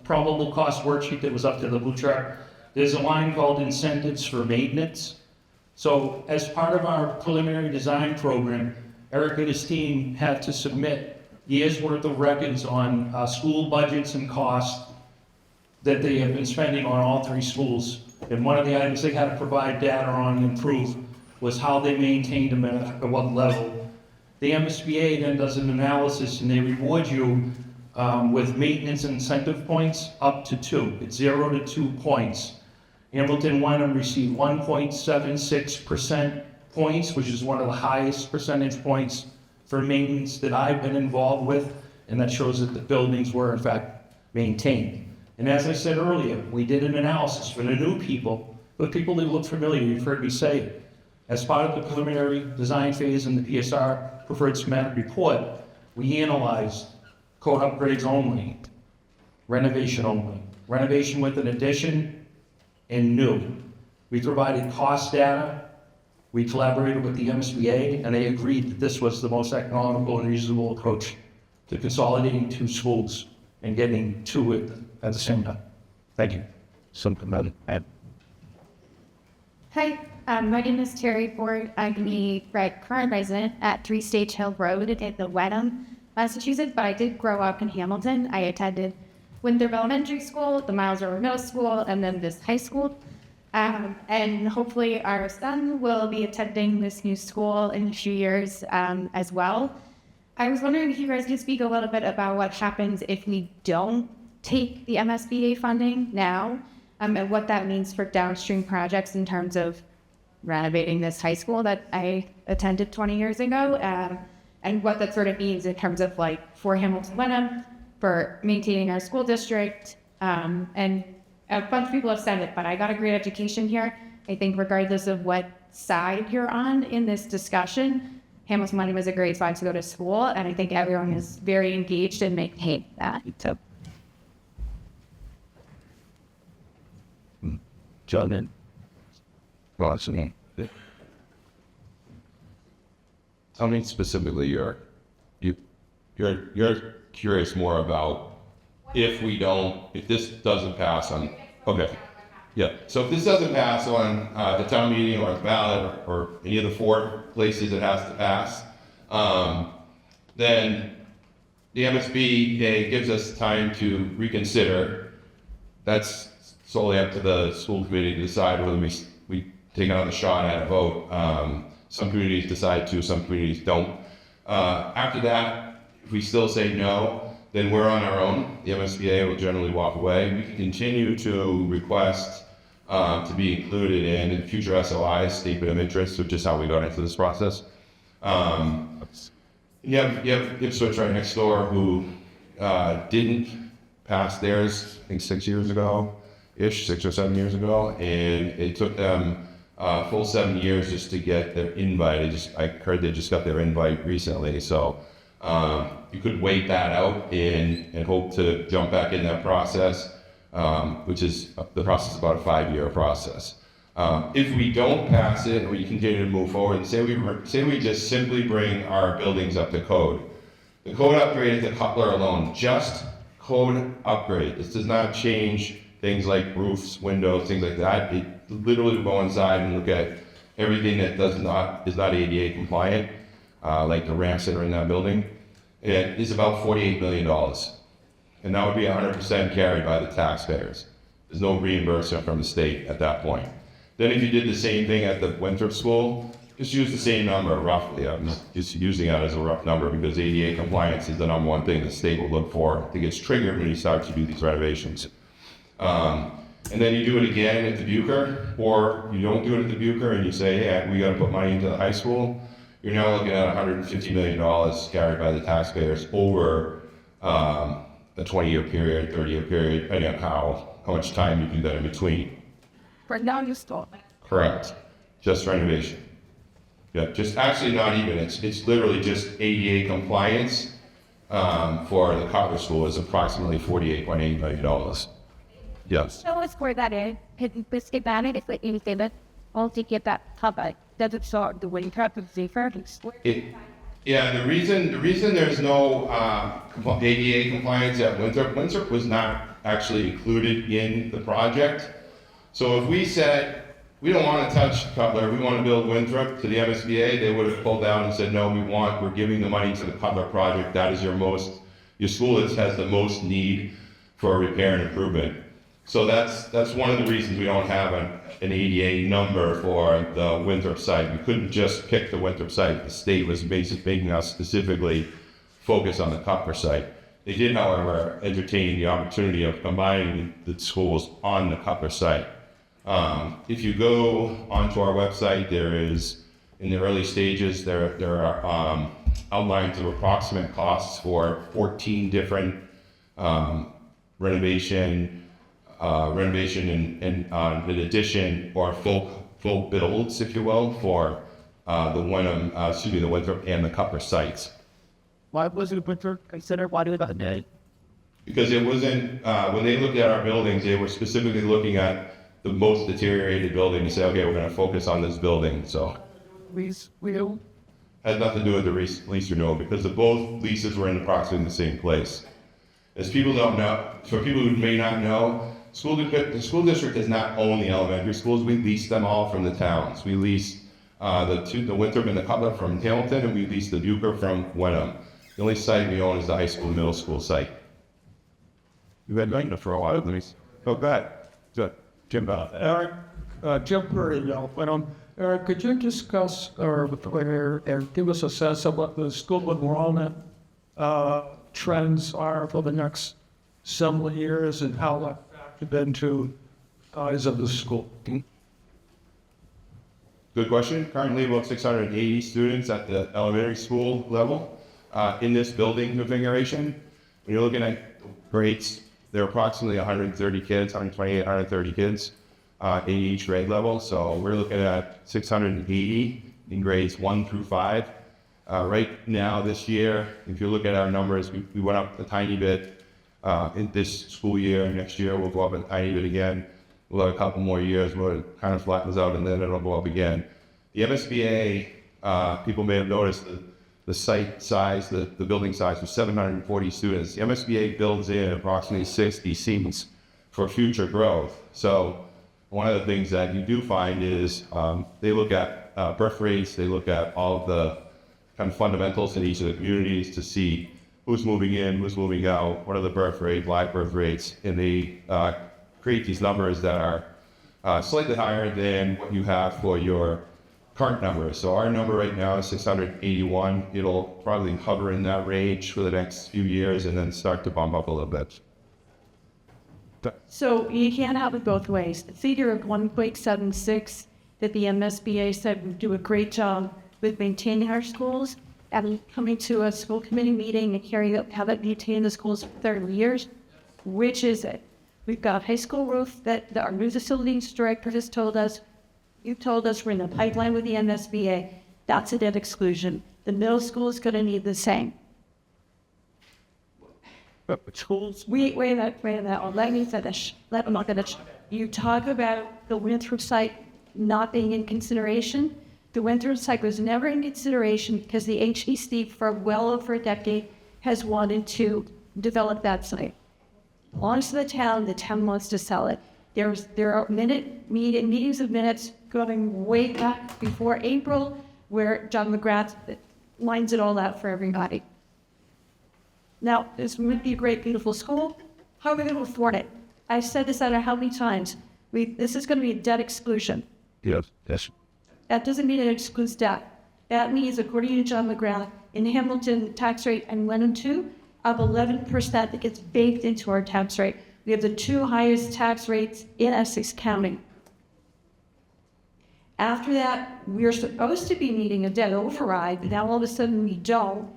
probable cost worksheet that was up to the blue chart, there's a line called incentives for maintenance. So as part of our preliminary design program, Eric and his team had to submit years' worth of records on school budgets and costs that they have been spending on all 3 schools. And one of the items they had to provide data on and prove was how they maintained them at what level. The MSBA then does an analysis and they reward you with maintenance and incentive points up to 2. It's 0 to 2 points. Hamilton Wenham received 1.76% points, which is one of the highest percentage points for maintenance that I've been involved with, and that shows that the buildings were in fact maintained. And as I said earlier, we did an analysis for the new people, but people that look familiar, you've heard me say it. As part of the preliminary design phase in the PSR preferred schematic report, we analyzed code upgrades only, renovation only, renovation with an addition, and new. We provided cost data. We collaborated with the MSBA, and they agreed that this was the most economical and reasonable approach to consolidating two schools and getting to it at the same time. Thank you. Something about it. Hi, my name is Terry Ford. I'm the current resident at 3 Stage Hill Road in the Wenham, Massachusetts, but I did grow up in Hamilton. I attended Winthrop Elementary School, the Miles River Middle School, and then this high school. And hopefully our son will be attending this new school in a few years as well. I was wondering if you guys could speak a little bit about what happens if we don't take the MSBA funding now, and what that means for downstream projects in terms of renovating this high school that I attended 20 years ago, and what that sort of means in terms of like for Hamilton Wenham, for maintaining our school district, and a bunch of people have said it, but I got a great education here. I think regardless of what side you're on in this discussion, Hamilton Wenham is a great spot to go to school, and I think everyone is very engaged in maintaining that. So. John. Well, tell me specifically, you're curious more about if this doesn't pass on, okay. Yeah, so if this doesn't pass on the town meeting or the ballot or any of the 4 places it has to pass, then the MSBA gives us time to reconsider. That's solely up to the school committee to decide whether we take another shot at a vote. Some communities decide to, some communities don't. After that, if we still say no, then we're on our own. The MSBA will generally walk away. We can continue to request to be included in future SOIs, statement of interest, which is how we got into this process. You have Ipswich right next door who didn't pass theirs, I think 6 years ago, 6 or 7 years ago, and it took them full 7 years just to get their invite. I heard they just got their invite recently, so you could wait that out and hope to jump back in that process, which is the process is about a 5-year process. If we don't pass it, or we continue to move forward, say we just simply bring our buildings up to code. The code upgrade at the Cutler alone, just code upgrade. This does not change things like roofs, windows, things like that. It literally go inside and look at everything that is not ADA compliant, like the ramps that are in that building. It is about $48 million. And that would be 100% carried by the taxpayers. There's no reimbursement from the state at that point. Then if you did the same thing at the Winthrop School, just use the same number roughly. I'm just using that as a rough number because ADA compliance is the number one thing the state will look for that gets triggered when you start to do these renovations. And then you do it again at Dubuquer, or you don't do it at Dubuquer and you say, hey, we got to put money into the high school. You're now looking at $150 million carried by the taxpayers over a 20-year period, 30-year period, depending on how much time you do that in between. For now, you stop. Correct. Just renovation. Yeah, just actually not even. It's literally just ADA compliance for the Cutler School is approximately $48.8 million. Yes. So it's for that in. It's about it. It's like anything that all to get that covered. Doesn't start the way traffic safer. Yeah, the reason there's no ADA compliance at Winthrop was not actually included in the project. So if we said, we don't want to touch Cutler, we want to build Winthrop to the MSBA, they would have pulled down and said, no, we're giving the money to the Cutler project. That is your school has the most need for repair and improvement. So that's one of the reasons we don't have an ADA number for the Winthrop site. We couldn't just pick the Winthrop site. The state was basically making us specifically focus on the Cutler site. They did, however, entertain the opportunity of combining the schools on the Cutler site. If you go onto our website, there is, in the early stages, there are outlines of approximate costs for 14 different renovation and an addition or full builds, if you will, for the Winthrop and the Cutler sites. Why wasn't Winthrop considered? Why did it not? Because it wasn't, when they looked at our buildings, they were specifically looking at the most deteriorated building and say, okay, we're gonna focus on this building, so. Lease renewal? Has nothing to do with the lease renewal, because both leases were in approximately the same place. As people don't know, for people who may not know, the school district does not own the elementary schools. We lease them all from the towns. We lease the Winthrop and the Cutler from Hamilton, and we lease the Bucher from Wenham. The only site we own is the high school, middle school site. You've been doing it for a while. Let me. Oh, go ahead. Good. Jim. Eric, Jim Curry, Eric, could you discuss or give us a sense of what the school enrollment trends are for the next several years and how that factored into size of the school? Good question. Currently, about 680 students at the elementary school level in this building configuration. When you're looking at grades, there are approximately 130 kids, 128, 130 kids in each grade level. So we're looking at 680 in grades 1 through 5. Right now, this year, if you look at our numbers, we went up a tiny bit in this school year. Next year, we'll go up a tiny bit again. We'll have a couple more years where it kind of flattens out and then it'll go up again. The MSBA, people may have noticed the site size, the building size was 740 students. The MSBA builds in approximately 60 seats for future growth. So one of the things that you do find is they look at birth rates, they look at all of the kind of fundamentals in each of the communities to see who's moving in, who's moving out, what are the birth rates, live birth rates, and they create these numbers that are slightly higher than what you have for your current numbers. So our number right now is 681. It'll probably hover in that range for the next few years and then start to bump up a little bit. So you can't have it both ways. The figure of 1.76 that the MSBA said would do a great job with maintaining our schools and coming to a school committee meeting and hearing how that maintain the schools for 30 years. Which is it? We've got high school roof that our new facilities director has told us. You've told us we're in the pipeline with the MSBA. That's a debt exclusion. The middle school is going to need the same. Schools? Wait a minute. Let me finish. You talk about the Winthrop site not being in consideration. The Winthrop site was never in consideration because the HEC for well over a decade has wanted to develop that site. Belongs to the town wants to sell it. There are meetings of minutes going way back before April where John McGrath lines it all out for everybody. Now, this would be a great, beautiful school. How are we going to afford it? I've said this out how many times. This is going to be a debt exclusion. Yes. That doesn't mean it excludes debt. That means, according to John McGrath, in Hamilton, tax rate and Wenham too, of 11% that gets baked into our tax rate. We have the 2 highest tax rates in Essex County. After that, we're supposed to be needing a debt override, but now all of a sudden we don't.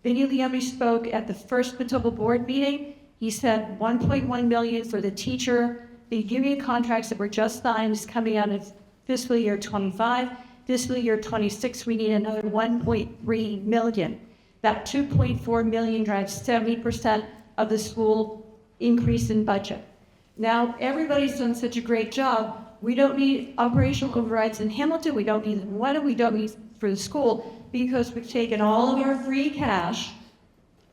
Vinny Liami spoke at the first Manitoba board meeting. He said $1.1 million for the teacher. The union contracts that were just signed is coming out of fiscal year 25. Fiscal year 26, we need another $1.3 million. That $2.4 million drives 70% of the school increase in budget. Now, everybody's done such a great job. We don't need operational overrides in Hamilton. We don't need them. We don't need for the school because we've taken all of our free cash.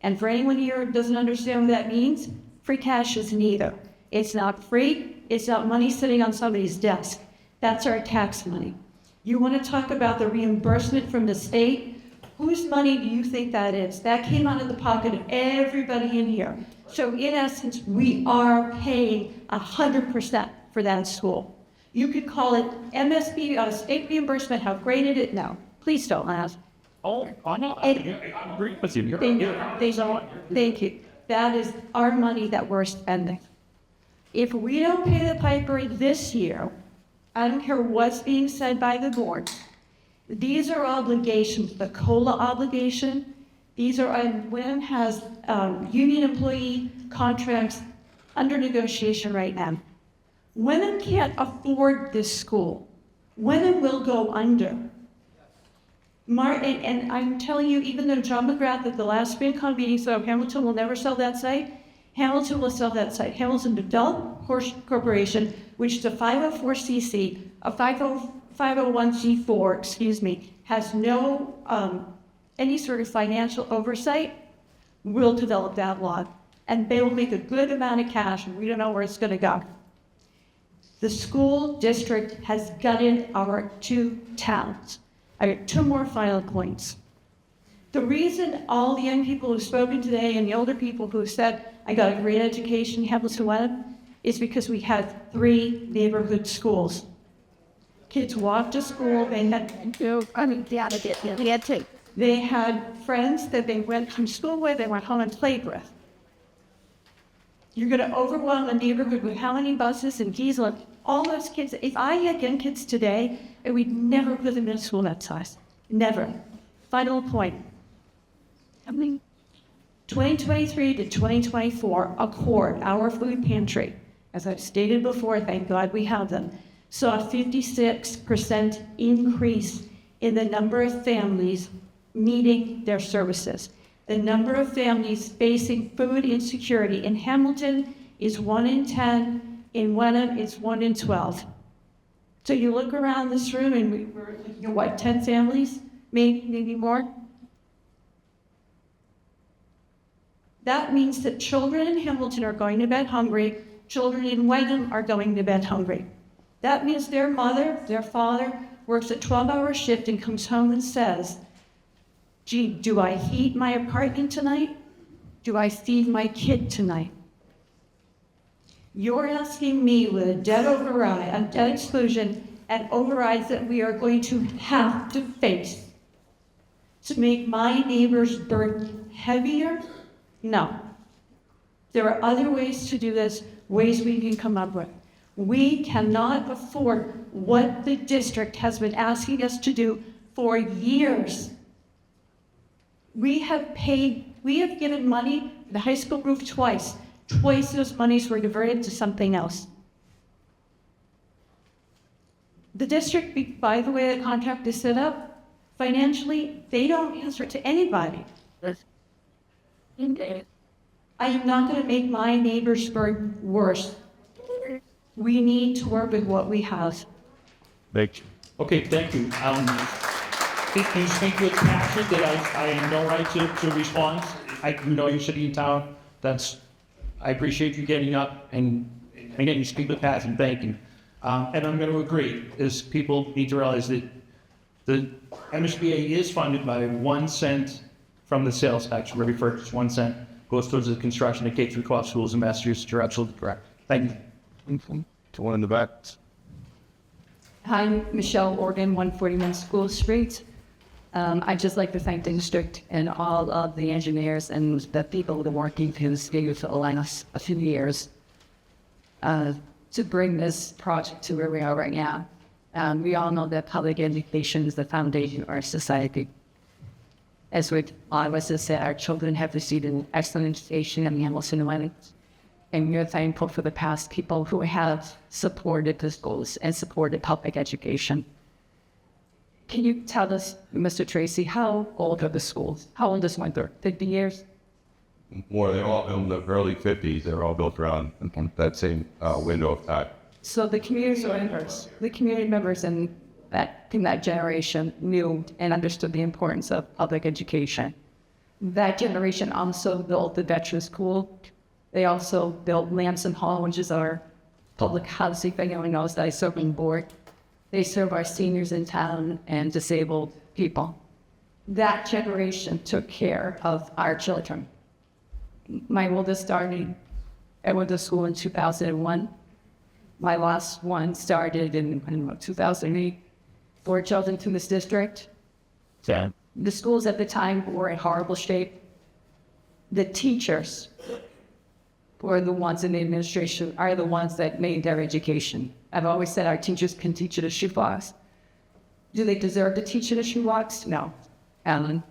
And for anyone here who doesn't understand what that means, free cash is neither. It's not free. It's not money sitting on somebody's desk. That's our tax money. You want to talk about the reimbursement from the state? Whose money do you think that is? That came out of the pocket of everybody in here. So in essence, we are paying 100% for that school. You could call it MSB, state reimbursement, how great it is. No, please don't laugh. Oh, I know. I agree with you. Thank you. That is our money that we're spending. If we don't pay the piper this year, I don't care what's being said by the board. These are obligations, the COLA obligation These are, and Wenham has union employee contracts under negotiation right now. Wenham can't afford this school. Wenham will go under. And I'm telling you, even though John McGrath at the last FinCon meeting said Hamilton will never sell that site, Hamilton will sell that site. Hamilton Development Corporation, which is a 504cc, a 501c4, excuse me, has no any sort of financial oversight, will develop that lot. And they will make a good amount of cash, and we don't know where it's going to go. The school district has gutted our 2 towns. I have 2 more final points. The reason all the young people who've spoken today and the older people who have said, I got a great education in Hamilton Wenham, is because we had 3 neighborhood schools. Kids walked to school, they had friends that they went from school with, they went home and played with. You're going to overwhelm a neighborhood with how many buses and diesel, all those kids. If I had young kids today, I would never put them in a school that size. Never. Final point. 2023 to 2024, Accord, our food pantry, as I've stated before, thank God we have them, saw a 56% increase in the number of families needing their services. The number of families facing food insecurity in Hamilton is 1 in 10, in Wenham it's 1 in 12. So you look around this room and we're looking at what, 10 families, maybe more? That means that children in Hamilton are going to bed hungry, children in Wenham are going to bed hungry. That means their mother, their father, works a 12-hour shift and comes home and says, gee, do I heat my apartment tonight? Do I feed my kid tonight? You're asking me with a debt override, a debt exclusion, and overrides that we are going to have to face to make my neighbor's burden heavier? No. There are other ways to do this, ways we can come up with. We cannot afford what the district has been asking us to do for years. We have given money for the high school roof twice. Twice those monies were diverted to something else. The district, by the way the contract is set up, financially, they don't answer to anybody. I am not going to make my neighbor's burden worse. We need to work with what we have. Thank you. Okay, thank you. If you speak with passion, that I have no right to respond. I know you're sitting in town. I appreciate you getting up and again, you speak with passion. Thank you. And I'm going to agree, is people need to realize that the MSBA is funded by 1 cent from the sales tax for every purchase. 1 cent goes towards the construction of K-12 schools in Massachusetts. You're absolutely correct. Thank you. To one in the back. Hi, Michelle Organ, 141 School Street. I'd just like to thank the district and all of the engineers and the people that are working in this field for the last a few years to bring this project to where we are right now. We all know that public education is the foundation of our society. As with all of us have said, our children have received an excellent education in Hamilton and Wenham. And we're thankful for the past people who have supported the schools and supported public education. Can you tell us, Mr. Tracy, how old are the schools? How old is Winter? 50 years? More, they're all built in the early 50s. They're all built around that same window of time. So the community members in that generation knew and understood the importance of public education. That generation also built the veteran school. They also built Lamson Hall, which is our public housing, if anyone knows that I serve on board. They serve our seniors in town and disabled people. That generation took care of our children. My oldest started at the school in 2001. My last one started in 2008. 4 children to this district. Yeah. The schools at the time were in horrible shape. The teachers were the ones in the administration, are the ones that made their education. I've always said our teachers can teach it a shoebox. Do they deserve to teach it a shoebox? No. Alan.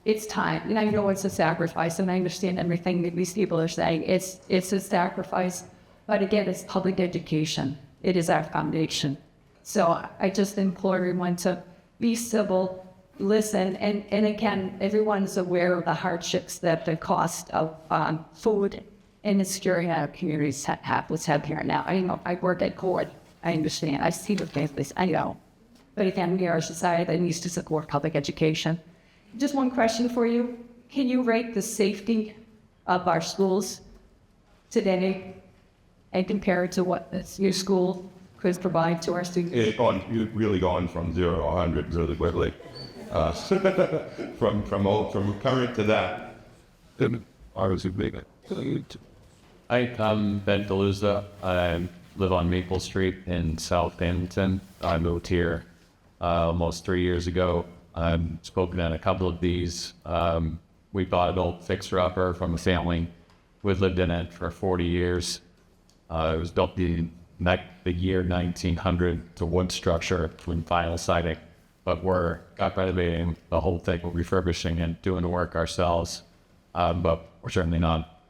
it's time, and I know it's a sacrifice, and I understand everything that these people are saying. It's a sacrifice, but again, it's public education. It is our foundation. So I just implore everyone to be civil, listen, and again, everyone's aware of the hardships that the cost of food and insecurity in our communities what's happening right now. I know, I work at court. I understand. I see the families. I know. But again, we are a society that needs to support public education. Just one question for you. Can you rate the safety of our schools today and compare it to what your school could provide to our students? You're really going from 0 to 100 really quickly. From current to that. I was a big. I'm Ben Galuzza. I live on Maple Street in South Hamilton. I moved here almost 3 years ago. I've spoken at a couple of these. We bought an old fixer-upper from a family. We've lived in it for 40 years. It was built the year 1900. It's a wood structure with vinyl siding, but we're renovating the whole thing. We're refurbishing and doing the work ourselves, but we're certainly not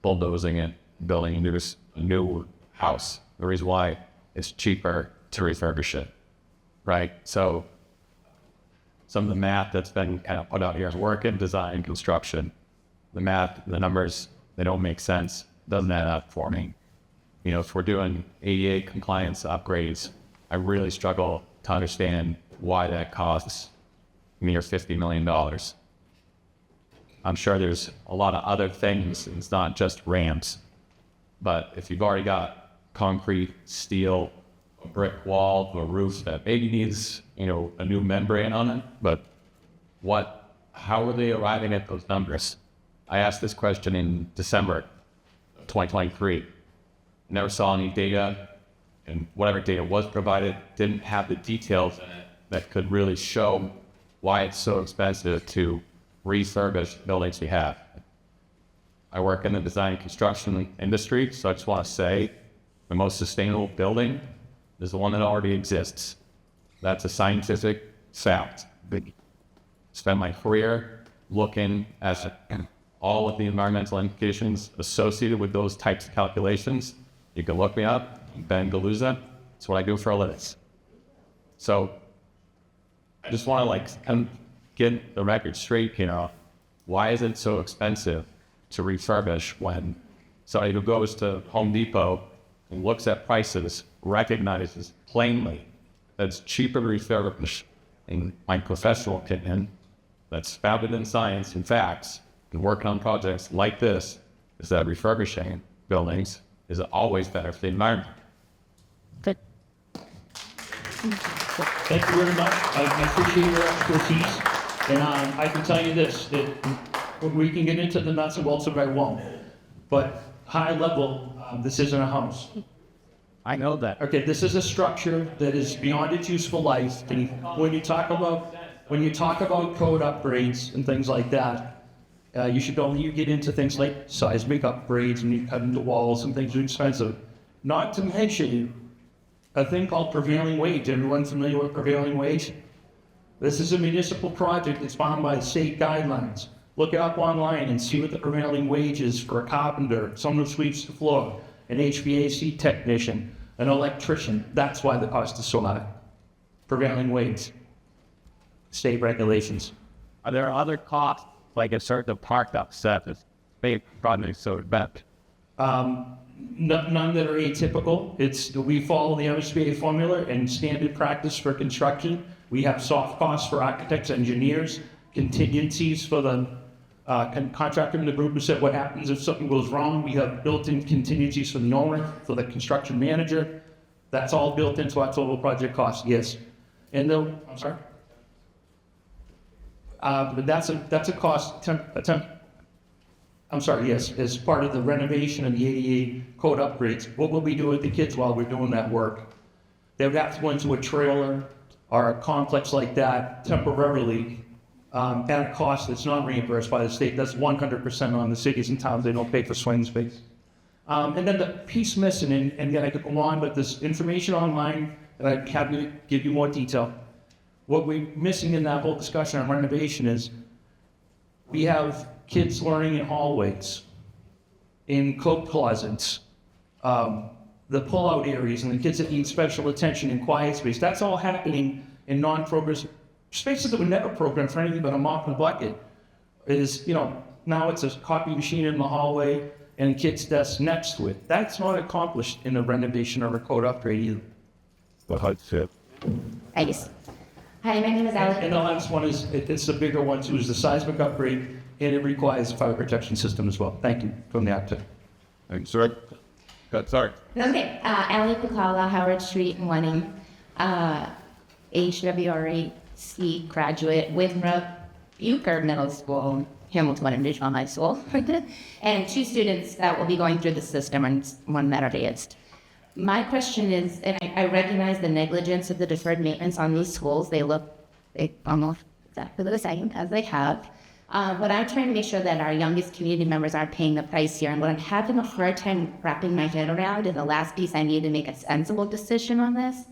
bulldozing it, building a new house. The reason why it's cheaper to refurbish it, right? So some of the math that's been kind of put out here is work in design, construction. The math, the numbers, they don't make sense. Doesn't add up for me. You know, if we're doing ADA compliance upgrades, I really struggle to understand why that costs near $50 million. I'm sure there's a lot of other things. It's not just ramps. But if you've already got concrete, steel, a brick wall, a roof that maybe needs, you know, a new membrane on it, but how are they arriving at those numbers? I asked this question in December 2023. Never saw any data, and whatever data was provided didn't have the details in it that could really show why it's so expensive to refurbish buildings we have. I work in the design and construction industry, so I just want to say the most sustainable building is the one that already exists. That's a scientific fact. Spent my career looking at all of the environmental implications associated with those types of calculations. You can look me up, Ben Galuzza. That's what I do for a living. So I just want to get the record straight, you know. Why is it so expensive to refurbish when somebody who goes to Home Depot and looks at prices recognizes plainly that it's cheaper to refurbish, in my professional opinion, that's founded in science and facts, and working on projects like this, is that refurbishing buildings is always better for the environment. Thank you very much. I appreciate your expertise. And I can tell you this, that we can get into the nuts and bolts of it, I won't. But high level, this isn't a house. I know that. Okay, this is a structure that is beyond its useful life. And when you talk about code upgrades and things like that, you should only get into things like seismic upgrades and you cut into walls and things are expensive. Not to mention a thing called prevailing wage. Everyone familiar with prevailing wage? This is a municipal project that's bound by state guidelines. Look it up online and see what the prevailing wage is for a carpenter, someone who sweeps the floor, an HVAC technician, an electrician. That's why the cost is so high. Prevailing wage. State regulations. Are there other costs, like a certain park upset, that's big projects so bad? None that are atypical. We follow the MSBA formula and standard practice for construction. We have soft costs for architects, engineers, contingencies for the contractor in the group who said what happens if something goes wrong. We have built-in contingencies for the owner, for the construction manager. That's all built into our total project cost, yes. And I'm sorry? But that's a cost, I'm sorry, yes, as part of the renovation and the ADA code upgrades. What will we do with the kids while we're doing that work? They would have to go into a trailer or a complex like that temporarily at a cost that's not reimbursed by the state. That's 100% on the cities and towns. They don't pay for swing space. And then the piece missing, and again, I could go on, but there's information online, and I'd have to give you more detail. What we're missing in that whole discussion on renovation is We have kids learning in hallways, in coat closets, the pull-out areas, and the kids that need special attention in quiet space. That's all happening in non-progress spaces that were never programmed for anything but a mop and a bucket. Now it's a copy machine in the hallway and a kid's desk next to it. That's not accomplished in a renovation or a code upgrade either. Thanks. Hi, my name is Alex. And the last one is, it's a bigger one too, is the seismic upgrade, and it requires a fire protection system as well. Thank you from the architect. Thanks, sir. Sorry. Okay, Allie Pacala, Howard Street in Wenham, HWRC graduate, Winthrop Euchre Middle School, Hamilton Divisional High School, and 2 students that will be going through the system and 1 that are advanced. My question is, and I recognize the negligence of the deferred maintenance on these schools. They almost exactly the same as they have. But I'm trying to make sure that our youngest community members aren't paying the price here. And what I'm having a hard time wrapping my head around, and the last piece I need to make a sensible decision on this,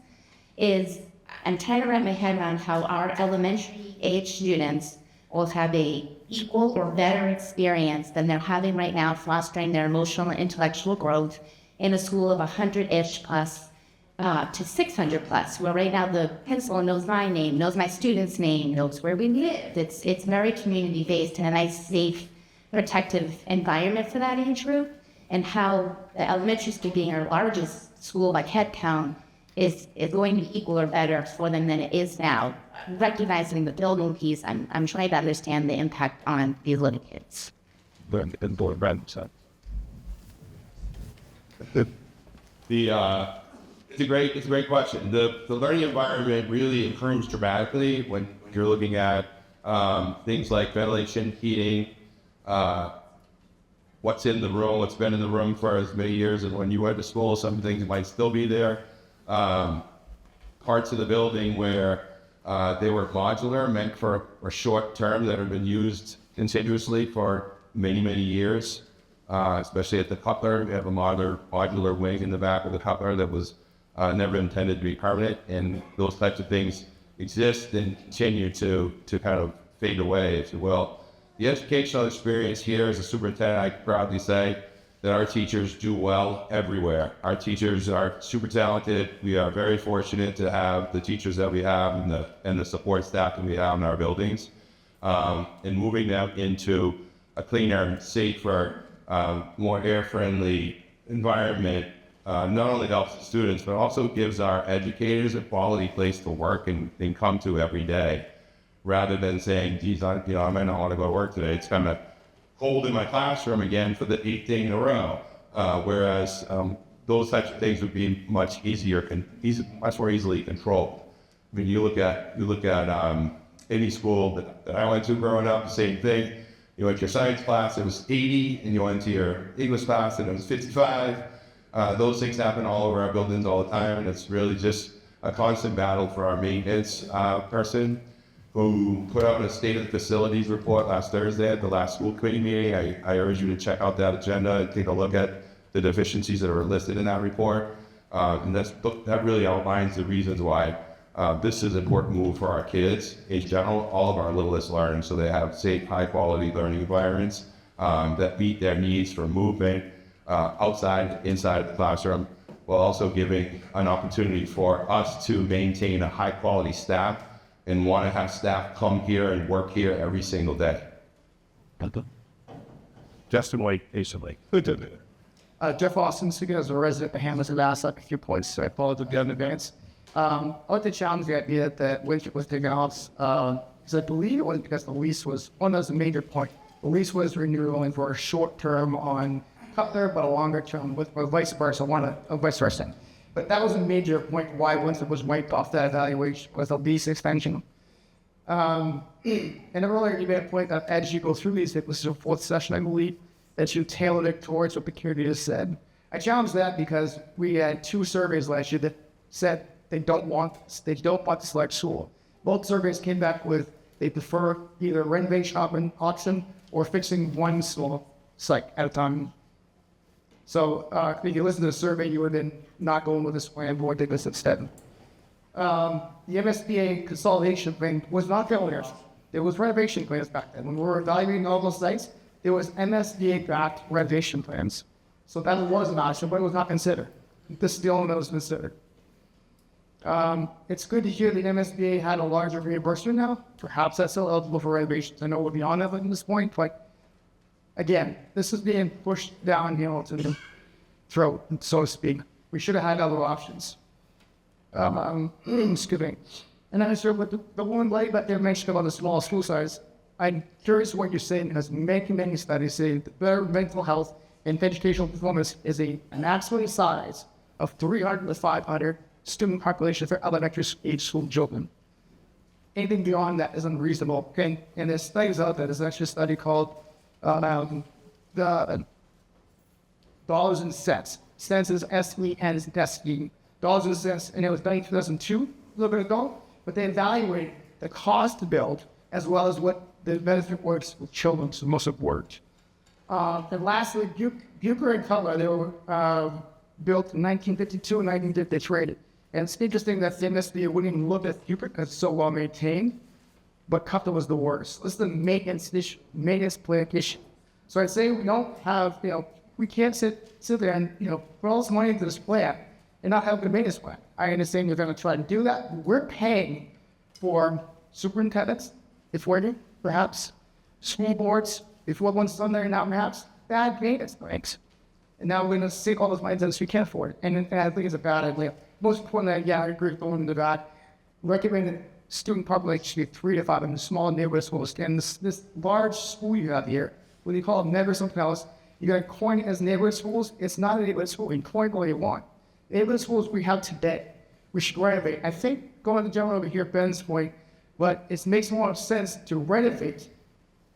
is I'm trying to wrap my head around how our elementary age students will have a equal or better experience than they're having right now, fostering their emotional and intellectual growth in a school of 100-ish plus to 600 plus, where right now the principal knows my name, knows my student's name, knows where we live. It's very community based and a nice, safe, protective environment for that age group. And how the elementary school, being our largest school by head count, is going to be equal or better for them than it is now. Recognizing the building piece, I'm trying to understand the impact on these little kids. It's a great question. The learning environment really improves dramatically when you're looking at things like ventilation, heating, what's in the room, what's been in the room for as many years, and when you went to school, some things might still be there. Parts of the building where they were modular, meant for a short term, that have been used continuously for many, many years. Especially at the Cutler, we have a modular wing in the back of the Cutler that was never intended to be permanent, and those types of things exist and continue to kind of fade away, if you will. The educational experience here as a superintendent, I can proudly say that our teachers do well everywhere. Our teachers are super talented. We are very fortunate to have the teachers that we have and the support staff that we have in our buildings. And moving them into a cleaner, safer, more air-friendly environment not only helps the students, but also gives our educators a quality place to work and come to every day, rather than saying, geez, I might not want to go to work today. It's kind of cold in my classroom again for the 8th day in a row. Whereas those types of things would be much more easily controlled. I mean, you look at any school that I went to growing up, the same thing. You went to your science class, it was 80, and you went to your English class, and it was 55. Those things happen all over our buildings all the time, and it's really just a constant battle for our maintenance person, who put out a state of the facilities report last Thursday at the last school committee meeting. I urge you to check out that agenda and take a look at the deficiencies that are listed in that report. And that really outlines the reasons why this is an important move for our kids in general, all of our littlest learners, so they have safe, high-quality learning environments that meet their needs for movement outside, inside of the classroom, while also giving an opportunity for us to maintain a high-quality staff and want to have staff come here and work here every single day. Justin White, patiently. Jeff Austin, speaking as a resident of Hamilton, asked a few points, so I apologize again in advance. I want to challenge the idea that Winship was taken off, because I believe it was because the lease was, that was a major point. The lease was renewing for a short term on Cutler, but a longer term with vice versa, vice versa. But that was a major point why Winship was wiped off that evaluation, was the lease extension. And earlier you made a point that as you go through these, it was your 4th session, I believe, that you tailored it towards what the community has said. I challenge that because we had 2 surveys last year that said they don't want to select school. Both surveys came back with they prefer either renovation option or fixing one school site at a time. So if you listen to the survey, you would then not going with this plan board, this instead. The MSBA consolidation thing was not failure. there was renovation plans back then. When we were evaluating all those sites, there was MSBA-backed renovation plans. So that was an option, but it was not considered. This is the only one that was considered. It's good to hear the MSBA had a larger reimbursement now. Perhaps that's still eligible for renovations. I know we're beyond that at this point, but again, this is being pushed downhill to the throat, so to speak. We should have had other options. Excuse me. And I'm sure with the one lady that they mentioned about the small school size, I'm curious what you're saying, because many studies say that better mental health and educational performance is an absolute size of 300 to 500 student population for elementary age school children. Anything beyond that is unreasonable. Okay? And there's studies out there. There's actually a study called the dollars and cents. Cents is S-E-N-S-E. Dollars and cents, and it was done in 2002, a little bit ago. But they evaluate the cost to build as well as what the benefit works with children, so most important. And lastly, Bucher and Cutler, they were built in 1952 and 1950, they traded. And it's interesting that the MSBA wouldn't even look at Bucher because it's so well maintained, but Cutler was the worst. This is the maintenance plan issue. So I'd say we don't have, we can't sit there and, put all this money into this plan and not have a good maintenance plan. I understand you're going to try to do that. We're paying for superintendents, if we're in, perhaps, school boards, if we're one's done there now, perhaps, bad maintenance plans. And now we're going to sink all those money into this we can't afford. And I think it's a bad idea. Most importantly, yeah, I agree with the one in the back. Recommended student population should be 3 to 5 in the small neighborhood schools. And this large school you have here, what you call it never something else, you got to coin it as neighborhood schools. It's not a neighborhood school. You can coin what you want. Neighborhood schools we have today, we should renovate. I think going to the gentleman over here, Ben's point, but it makes more sense to renovate.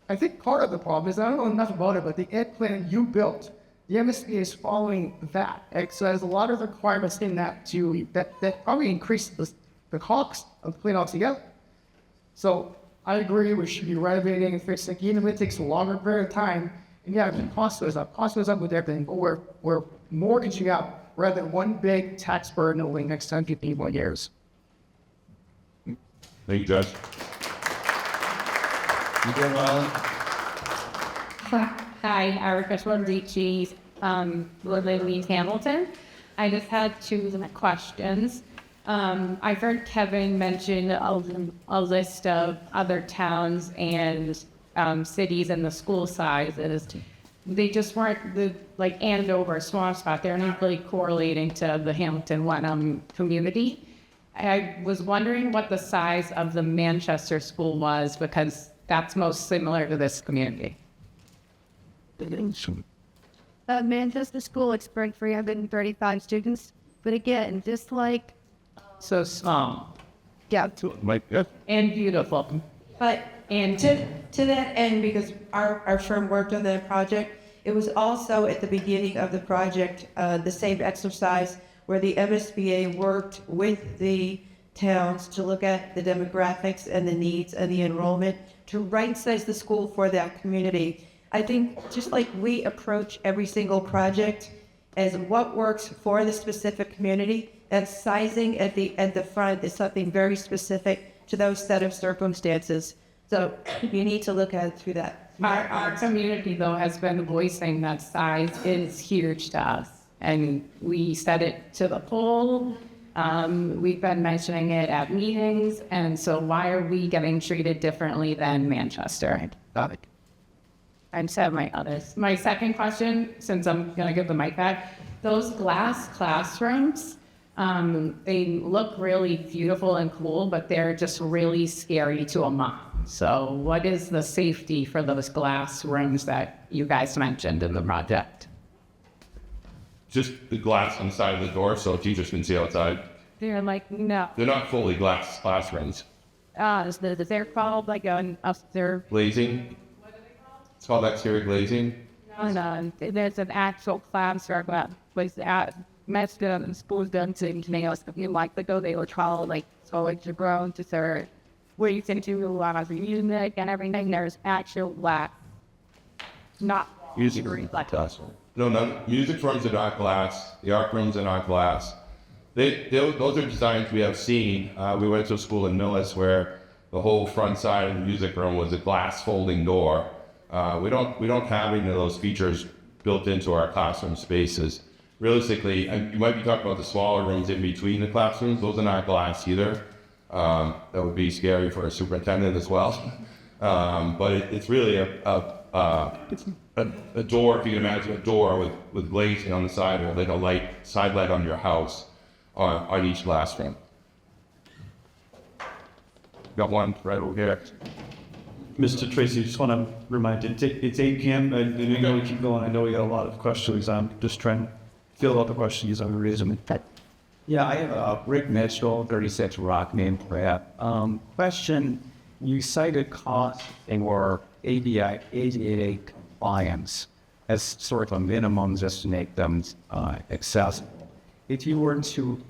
I think part of the problem is I don't know enough about it, but the ed plan you built, the MSBA is following that. And so there's a lot of requirements in that that probably increase the cost of the plan altogether. So I agree we should be renovating and fixing, even if it takes a longer period of time. And yeah, the cost goes up. Cost goes up with everything, but we're mortgaging out rather than one big tax burden over the next 10, 15 more years. Thank you, Judge. You doing well? Hi, Erica Schwartz-Ricci, living in Hamilton. I just had 2 questions. I've heard Kevin mention a list of other towns and cities and the school sizes. They just weren't like Andover, Swampscott. They're not really correlating to the Hamilton-Wenham community. I was wondering what the size of the Manchester school was, because that's most similar to this community. Manchester School, it's 335 students. But again, just like, So small yeah, and beautiful. But and to that end, because our firm worked on that project, it was also at the beginning of the project the same exercise where the MSBA worked with the towns to look at the demographics and the needs and the enrollment to right-size the school for that community. I think just like we approach every single project as what works for the specific community, that sizing at the front is something very specific to those set of circumstances. So you need to look at it through that. Our community, though, has been voicing that size is huge to us. And we said it to the poll. We've been mentioning it at meetings. And so why are we getting treated differently than Manchester? And so my second question, since I'm going to give the mic back, those glass classrooms, they look really beautiful and cool, but they're just really scary to a mom. So what is the safety for those glass rooms that you guys mentioned in the project? Just the glass on the side of the door so teachers can see outside. They're like, no. They're not fully glass classrooms. They're called like an upstairs. Glazing. It's called exterior glazing. No, there's an actual classroom that was at Mexico and schools done to nails. You like to go, they were called like so it's grown to third. Where you can do a lot of music and everything. There's actual glass, not Music glass. No, music rooms are not glass. The art rooms are not glass. Those are designs we have seen. We went to a school in Millis where the whole front side of the music room was a glass folding door. We don't have any of those features built into our classroom spaces. Realistically, and you might be talking about the smaller rooms in between the classrooms. Those are not glass either. That would be scary for a superintendent as well. But it's really a door, if you can imagine a door with glazing on the side, or like a side light on your house on each glass room. Got one right over here. Mr. Tracy, just want to remind you, it's 8 p.m. I know we keep going. I know we got a lot of questions. I'm just trying to fill out the questions I'm raising. Yeah, I have Rick Mitchell, 36 Rockman Prep. Question, you cited cost for ADA compliance as sort of a minimum just to make them accessible. If you were to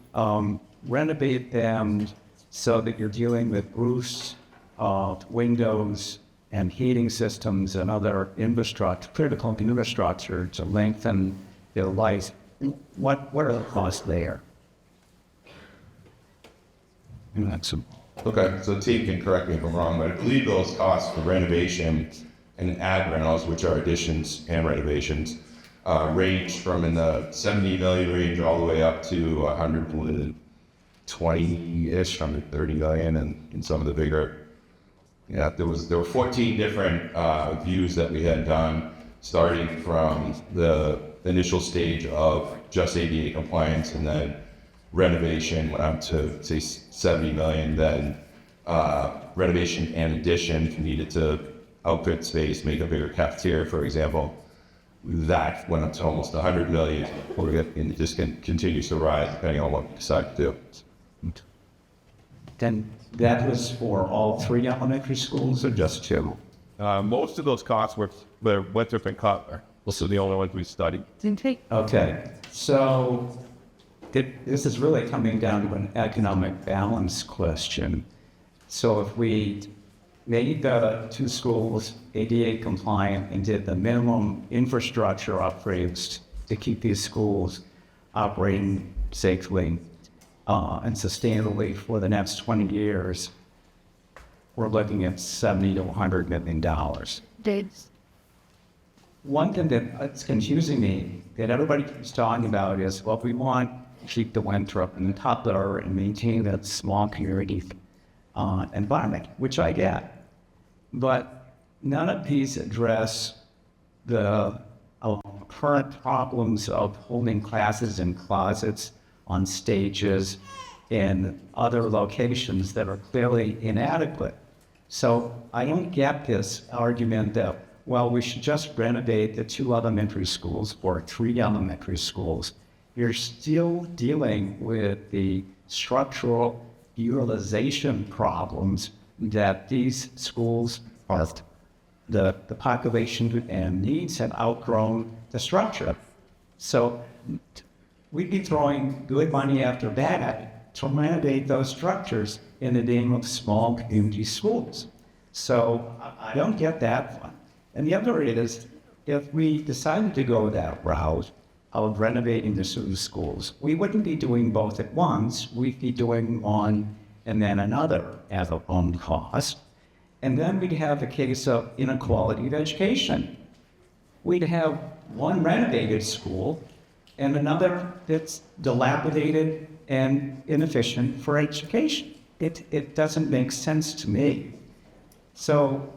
renovate them so that you're dealing with roofs, windows, and heating systems and other infrastructure, critical infrastructure to lengthen their life, what are the costs there? Okay, so the team can correct me if I'm wrong, but I believe those costs for renovation and ad rentals, which are additions and renovations, range from in the 70 million range all the way up to 120-ish, 130 million, and in some of the bigger. Yeah, there were 14 different views that we had done, starting from the initial stage of just ADA compliance, and then renovation went up to say 70 million. Then renovation and addition, if you needed to outfit space, make a bigger cafeteria, for example, that went up to almost 100 million. And it just continues to rise depending on what we decide to do. Then that was for all 3 elementary schools or just 2? Most of those costs were Winthrop and Cutler. Those are the only ones we studied. Okay, so this is really coming down to an economic balance question. So if we made the 2 schools ADA compliant and did the minimum infrastructure upgrades to keep these schools operating safely and sustainably for the next 20 years, we're looking at $70 to $100 million. One thing that's confusing me that everybody keeps talking about is, well, we want to keep the Winthrop and the Cutler and maintain that small community environment, which I get. But none of these address the current problems of holding classes in closets, on stages, in other locations that are clearly inadequate. So I don't get this argument that, well, we should just renovate the 2 elementary schools or 3 elementary schools. You're still dealing with the structural utilization problems that these schools are. The population and needs have outgrown the structure. So we'd be throwing good money after that to renovate those structures in the name of small community schools. So I don't get that one. And the other is, if we decided to go that route of renovating the schools, we wouldn't be doing both at once. We'd be doing one and then another at a own cost. And then we'd have a case of inequality of education. We'd have one renovated school and another that's dilapidated and inefficient for education. It doesn't make sense to me. So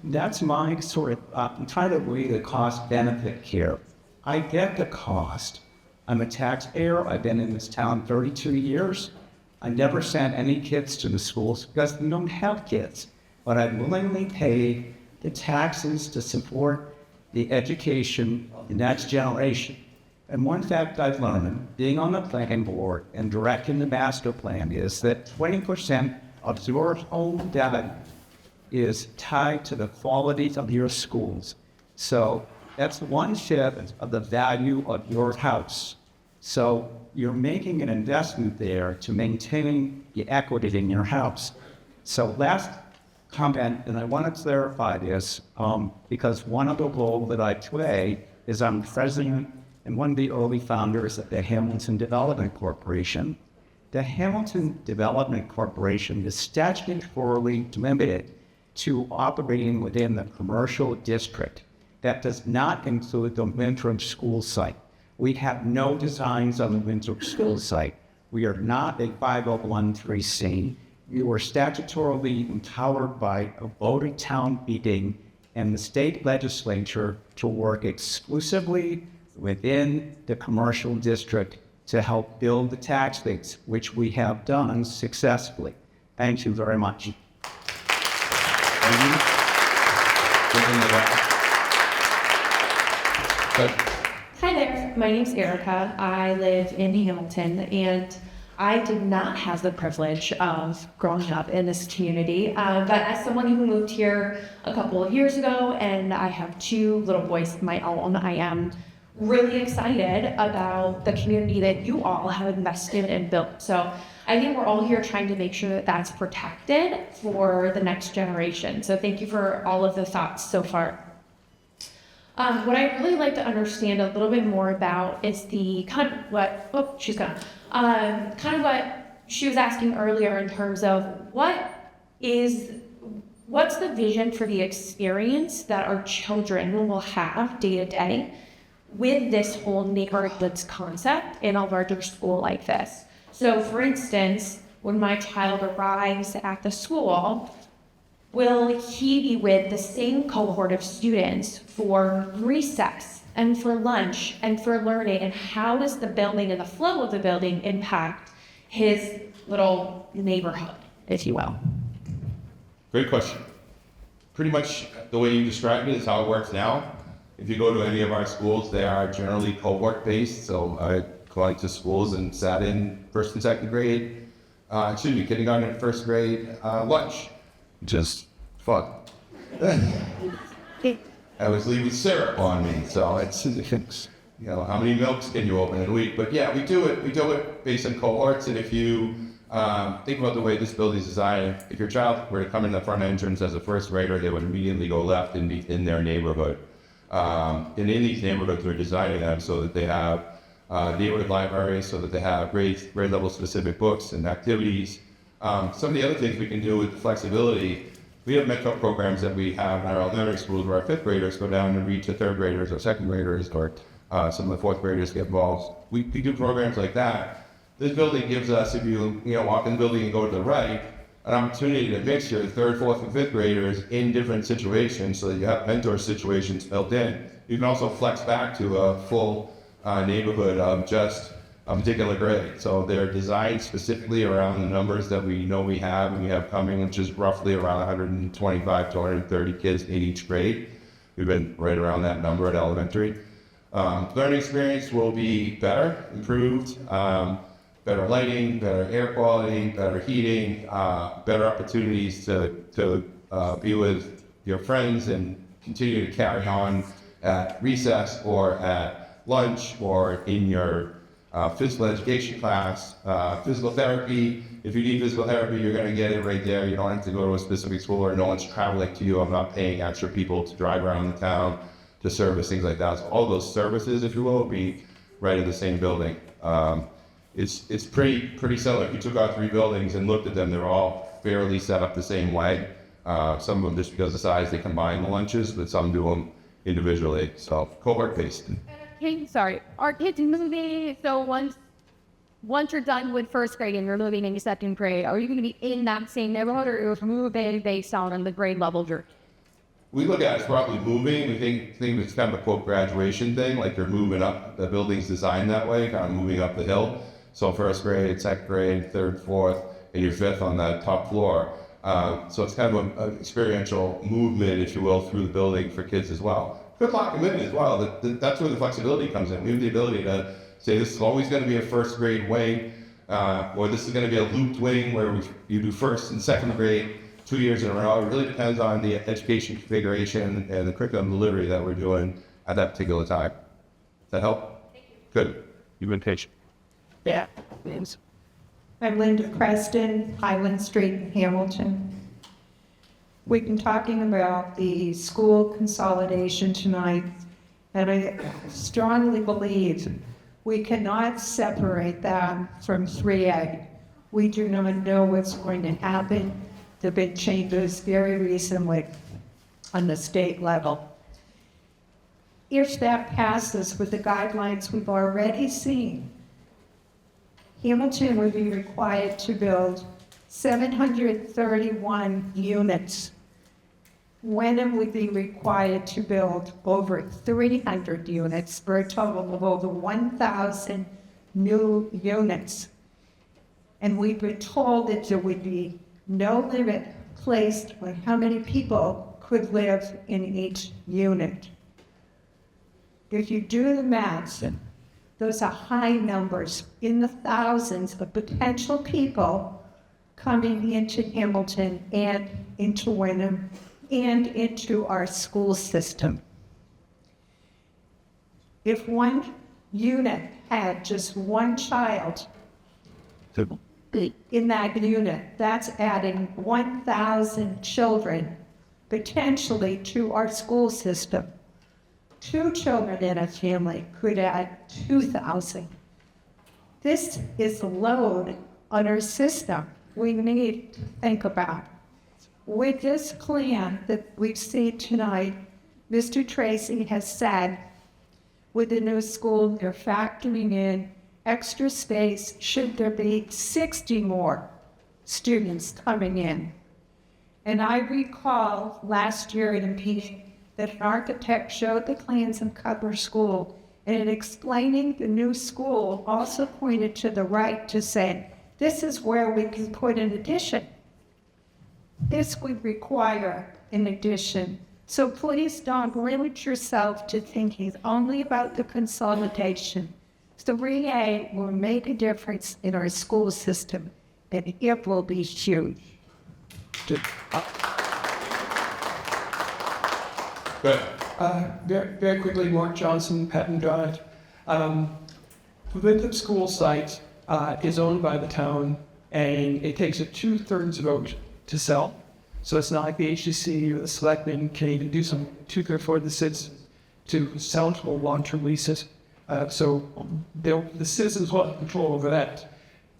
that's my sort of, I'm trying to weigh the cost benefit here. I get the cost. I'm a taxpayer. I've been in this town 32 years. I never sent any kids to the schools because we don't have kids. But I willingly pay the taxes to support the education of the next generation. And one fact I've learned, being on the planning board and directing the master plan, is that 20% of your home debt is tied to the quality of your schools. So that's 1/5 of the value of your house. So you're making an investment there to maintain the equity in your house. So last comment, and I want to clarify this, because one of the roles that I play is I'm president and one of the early founders of the Hamilton Development Corporation. the Hamilton Development Corporation is statutorily limited to operating within the commercial district. That does not include the Winthrop School site. We have no designs on the Winthrop School site. We are not a 501(c)(3). We were statutorily empowered by a voting town meeting and the state legislature to work exclusively within the commercial district to help build the tax base, which we have done successfully. Thank you very much. Hi there, my name's Erica. I live in Hamilton, and I did not have the privilege of growing up in this community. But as someone who moved here a couple of years ago, and I have 2 little boys of my own, I am really excited about the community that you all have invested and built. So I think we're all here trying to make sure that that's protected for the next generation. So thank you for all of the thoughts so far. What I'd really like to understand a little bit more about is the kind of what, oh, she's gone. Kind of what she was asking earlier in terms of what's the vision for the experience that our children will have day to day with this whole neighborhoods concept in a larger school like this. So for instance, when my child arrives at the school, will he be with the same cohort of students for recess and for lunch and for learning? And how does the building and the flow of the building impact his little neighborhood, if you will? Great question. Pretty much the way you described it is how it works now. If you go to any of our schools, they are generally cohort-based. So I go to schools and sat in 1st and 2nd grade, kindergarten and 1st grade, lunch. Just fun. I was leaving syrup on me, so it's, you know, how many milks can you open in a week? But yeah, we do it based on cohorts. And if you think about the way this building is designed, if your child were to come in the front entrance as a 1st grader, they would immediately go left and be in their neighborhood. And in these neighborhoods, we're designing them so that they have neighborhood libraries, so that they have grade level specific books and activities. Some of the other things we can do with flexibility, we have mentor programs that we have in our elementary schools where our 5th graders go down and read to 3rd graders or 2nd graders, or some of the 4th graders get involved. We do programs like that. This building gives us, if you walk in the building and go to the right, an opportunity to mix your 3rd, 4th, and 5th graders in different situations so that you have mentor situations built in. You can also flex back to a full neighborhood of just a particular grade. So they're designed specifically around the numbers that we know we have and we have coming, which is roughly around 125 to 130 kids in each grade. We've been right around that number at elementary. Learning experience will be better, improved, better lighting, better air quality, better heating, better opportunities to be with your friends and continue to carry on at recess or at lunch or in your physical education class. Physical therapy, if you need physical therapy, you're going to get it right there. You don't have to go to a specific school or no one's traveling to you. I'm not paying extra people to drive around the town to service, things like that. So all those services, if you will be right in the same building. It's pretty similar. If you took our 3 buildings and looked at them, they're all fairly set up the same way. Some of them, just because of the size, they combine the lunches, but some do them individually. So cohort-based. Sorry, are kids moving? So once you're done with 1st grade and you're moving into 2nd grade, are you going to be in that same neighborhood, or are you moving based on the grade level you're? We look at it as probably moving. We think it's kind of a quote graduation thing, like you're moving up. The building's designed that way, kind of moving up the hill. So 1st grade, 2nd grade, 3rd, 4th, and your 5th on that top floor. So it's kind of an experiential movement, if you will, through the building for kids as well. Could lock them in as well. That's where the flexibility comes in. We have the ability to say this is always going to be a 1st grade wing, or this is going to be a looped wing where you do 1st and 2nd grade 2 years in a row. It really depends on the education configuration and the curriculum delivery that we're doing at that particular time. Does that help? Good. You've been patient. Yeah. I'm Linda Preston, Highland Street, Hamilton. We've been talking about the school consolidation tonight, and I strongly believe we cannot separate that from 3A. We do not know what's going to happen. There have been changes very recently on the state level. If that passes with the guidelines we've already seen, Hamilton would be required to build 731 units. Wenham would be required to build over 300 units for a total of over 1,000 new units. And we've been told that there would be no limit placed on how many people could live in each unit. If you do the math, those are high numbers, in the thousands of potential people coming into Hamilton and into Wenham and into our school system. If one unit had just one child in that unit, that's adding 1,000 children potentially to our school system. 2 children in a family could add 2,000. This is a load on our system we need to think about. With this plan that we've seen tonight, Mr. Tracy has said with the new school, they're factoring in extra space should there be 60 more students coming in. And I recall last year in a meeting that an architect showed the plans of Cutler School, and in explaining the new school also pointed to the right to say, this is where we can put an addition. This would require an addition. So please don't limit yourself to thinking only about the consolidation. 3A will make a difference in our school system, and it will be huge. Good. Very quickly, Mark Johnson, Patton Drive. The Winthrop School site is owned by the town, and it takes a 2/3 vote to sell. So it's not like the HCC or the selectmen can even do some 2/3 for the citizens to sell to long-term leases. So the citizens will have control over that.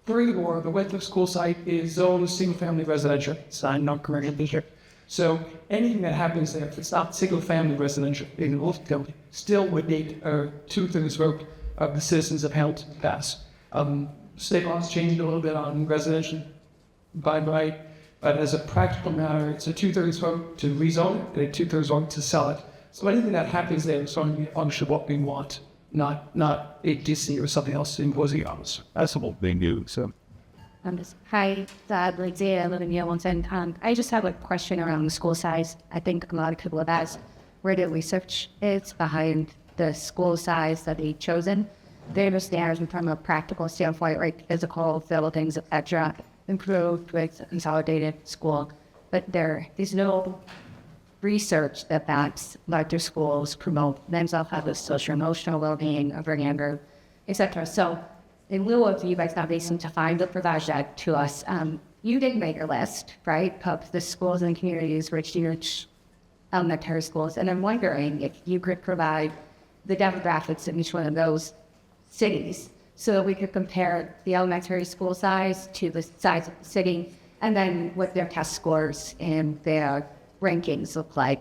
Furthermore, the Winthrop School site is zoned single-family residential. It's not commercial district. So anything that happens there, if it's not single-family residential, in multi-family, still would need a 2/3 vote of the citizens of Hamilton to pass. State laws changed a little bit on residential by right, but as a practical matter, it's a 2/3 vote to rezone it and a 2/3 vote to sell it. So anything that happens there is only a function of what we want, not HDC or something else imposing on us. That's what they do. So. Hi, Lindsay. I live in Hamilton. I just have a question around the school size. I think a lot of people have asked where the research is behind the school size that they've chosen. They understand from a practical standpoint, right, physical buildings, etc., improved with a consolidated school. But there's no research that backs larger schools promote mental health, social emotional well-being of our younger, etc. So in lieu of you guys obviously to find the project to us, you did make your list, right, of the schools and communities which huge elementary schools. And I'm wondering if you could provide the demographics in each one of those cities so that we could compare the elementary school size to the size of the city and then what their test scores and their rankings look like,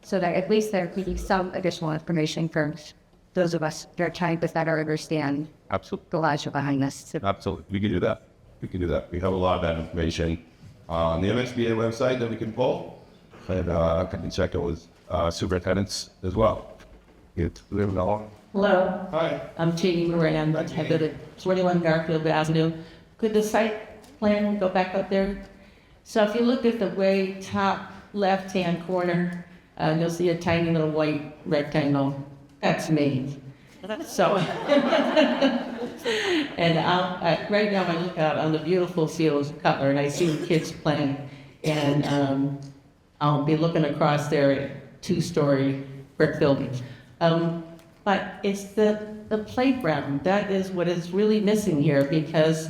so that at least there could be some additional information for those of us that are trying to better understand the logic behind this. Absolutely. We can do that. We have a lot of that information on the MSBA website that we can pull, and I can check it with superintendents as well. Hello. Hi. I'm Katie Moran. I live at 21 Garfield Avenue. Could the site plan go back up there? So if you look at the way top left-hand corner, you'll see a tiny little white rectangle. That's me. So, and right now I look out on the beautiful fields of Cutler and I see the kids playing, and I'll be looking across their 2-story brick building. But it's the playground. That is what is really missing here, because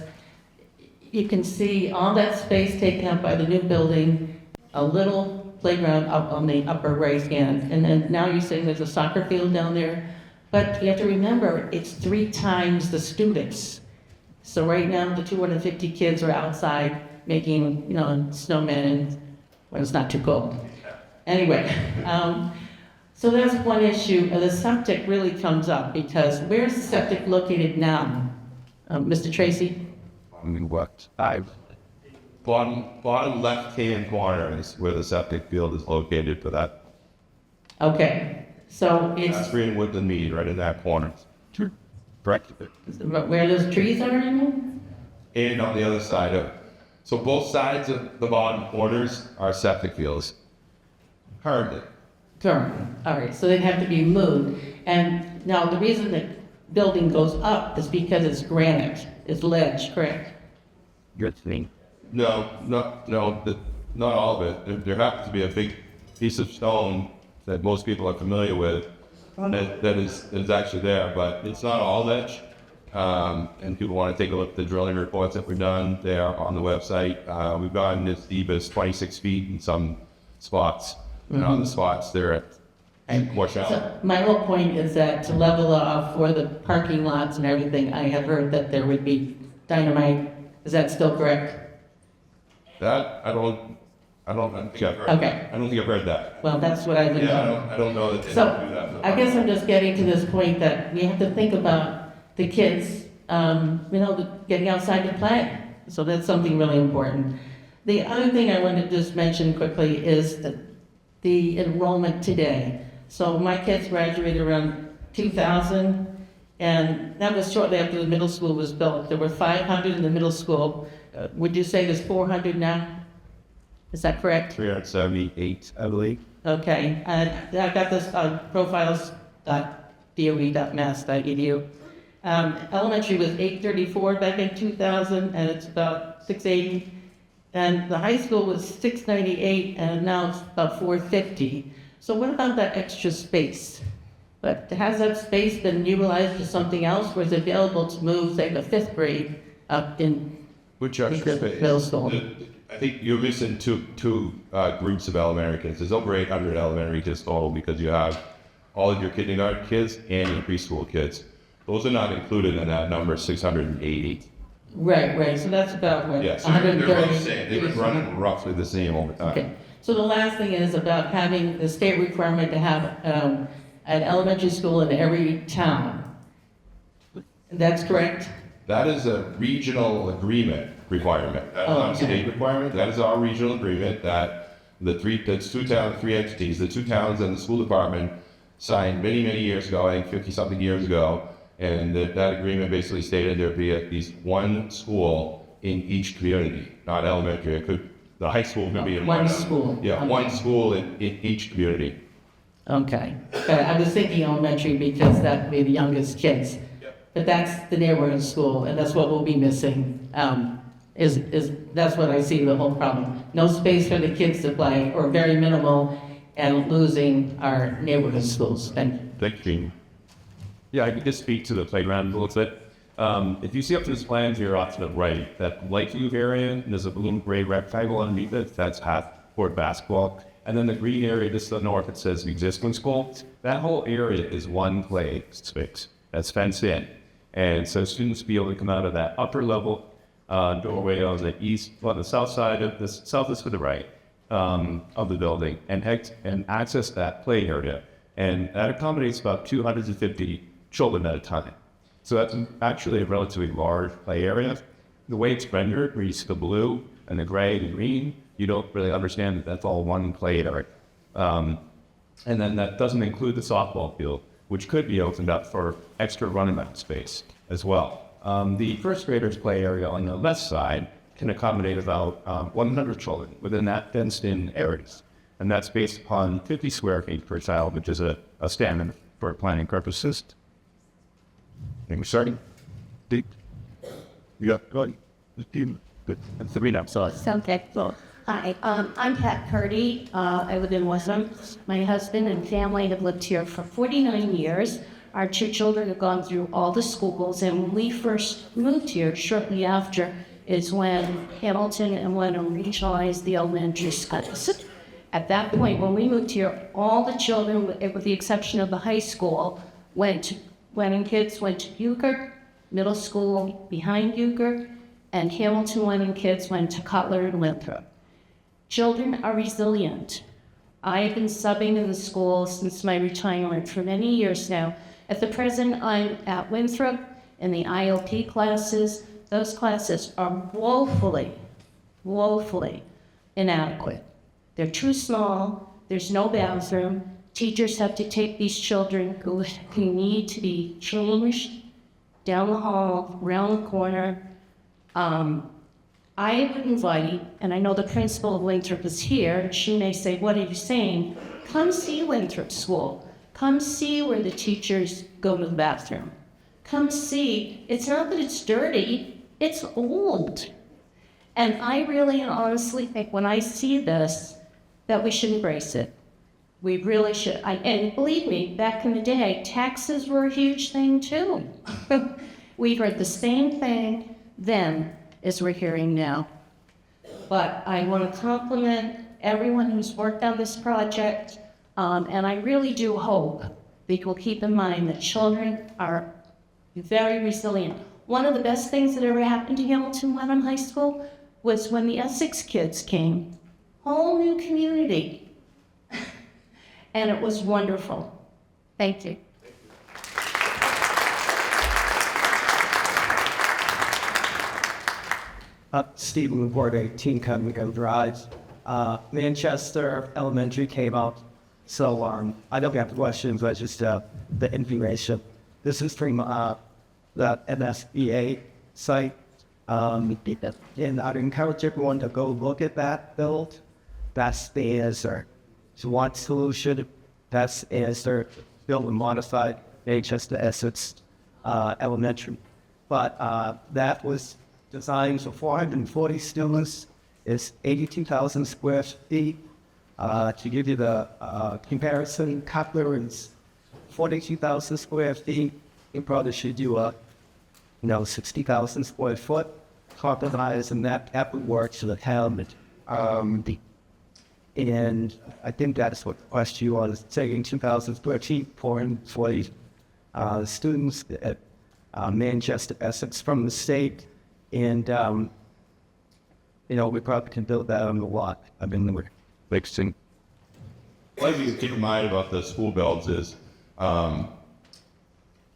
you can see all that space taken up by the new building, a little playground up on the upper right hand, and then now you're saying there's a soccer field down there. But you have to remember, it's 3 times the students. So right now, the 250 kids are outside making, snowmen when it's not too cold. Anyway, so that's one issue. The septic really comes up because where's the septic located now? Mr. Tracy? Bottom left-hand corner is where the septic field is located for that. Okay, so That's it's Greenwood and Mead, right in that corner. Correct. where those trees are in? And on the other side of, so both sides of the bottom corners are septic fields. Currently. Sure. All right, so they'd have to be moved. And now the reason the building goes up is because it's granite, it's ledge, correct? Good thing. No, not all of it. There happens to be a big piece of stone that most people are familiar with that is actually there, but it's not all ledge. And people want to take a look at the drilling reports that were done there on the website. We've gotten as deep as 26 feet in some spots. And on the spots there and wash out. So my whole point is that to level off for the parking lots and everything, I have heard that there would be dynamite. Is that still correct? That I don't think I've heard. Okay. I don't think I've heard that. Well, that's what I've been told. Yeah, I don't know that they So, do that. I guess I'm just getting to this point that we have to think about the kids, getting outside to play. So that's something really important. The other thing I wanted to just mention quickly is the enrollment today. So my kids graduated around 2000, and that was shortly after the middle school was built. There were 500 in the middle school. Would you say there's 400 now? Is that correct? 378, I believe. Okay, and I got this on profiles.doe.mass.edu. Elementary was 834 back in 2000, and it's about 680. And the high school was 698, and now it's about 450. So what about that extra space? But has that space been utilized for something else? Was it available to move, say, the fifth grade up in Which extra space? middle school? I think you're missing two groups of elementary kids. There's over 800 elementary kids total because you have all of your kindergarten kids and your preschool kids. Those are not included in that number, 680. Right. So that's about what, Yeah, so they're both the same. They 130? were running roughly the same over time. Okay. So the last thing is about having the state requirement to have an elementary school in every town. That's correct? That is a regional agreement requirement. That's not a state requirement. That is our regional agreement that three entities, the two towns and the school department signed many, many years ago, I think 50-something years ago. And that agreement basically stated there'd be at least one school in each community, not elementary. The high school could be in One school. Yeah, Okay. one school in each community. Okay. But I was thinking elementary because that would be the youngest kids. But that's the neighborhood school, and that's what we'll be missing. That's what I see the whole problem. No space for the kids to play, or very minimal, and losing our neighborhood schools. And Thank you. Yeah, I could just speak to the playground a little bit. If you see up to this plan to your off to the right, that light blue area, there's a blue gray rectangle underneath it, that's half court basketball. And then the green area, just to the north, it says existing school. That whole area is one play space that's fenced in. And so students be able to come out of that upper level doorway on the south side of the southwest to the right of the building and access that play area. And that accommodates about 250 children at a time. So that's actually a relatively large play area. The way it's rendered, where you see the blue and the gray and green, you don't really understand that that's all one play area. And then that doesn't include the softball field, which could be opened up for extra running back space as well. The first graders play area on the left side can accommodate about 100 children within that fenced-in areas. And that's based upon 50 square feet per child, which is a standard for planning purposes. And we're starting. Deep. Yeah, go ahead. Good. And Sabrina, I'm sorry. Okay. Hi, I'm Pat Purdy. I live in Westham. My husband and family have lived here for 49 years. Our two children have gone through all the schools, and when we first moved here, shortly after, is when Hamilton and Wenham regionalized the elementary schools. At that point, when we moved here, all the children, with the exception of the high school, kids went to Euchre, Middle School behind Euchre, and Hamilton Wenham kids went to Cutler and Winthrop. Children are resilient. I have been subbing in the school since my retirement for many years now. At the present, I'm at Winthrop in the ILP classes. Those classes are woefully inadequate. They're too small, there's no bathroom. Teachers have to take these children who need to be changed down the hall, around the corner. I would invite, and I know the principal of Winthrop is here, and she may say, what are you saying? Come see Winthrop School. Come see where the teachers go to the bathroom. Come see. It's not that it's dirty, it's old. And I really and honestly think when I see this, that we should embrace it. We really should. And believe me, back in the day, taxes were a huge thing too. We heard the same thing then as we're hearing now. But I want to compliment everyone who's worked on this project, and I really do hope that you'll keep in mind that children are very resilient. One of the best things that ever happened to Hamilton Wenham High School was when the Essex kids came. Whole new community. And it was wonderful. Thank you. Stephen Report, 18 Cunningham Drive. Manchester Elementary came out, so I don't have questions, but just the information. This is from the MSBA site, and I'd encourage everyone to go look at that build. That's the answer. So one solution, that's the answer. Build a modified Manchester Essex Elementary. But that was designed for 440 students. It's 82,000 square feet. To give you the comparison, Cutler is 42,000 square feet. You probably should do 60,000 square foot. Compromise, and that would work to the town. And I think that's what the question was, taking 2,000 square feet, 440 students at Manchester Essex from the state. And, we probably can build that on the lot. I've been there. Mixing. One thing to keep in mind about the school builds is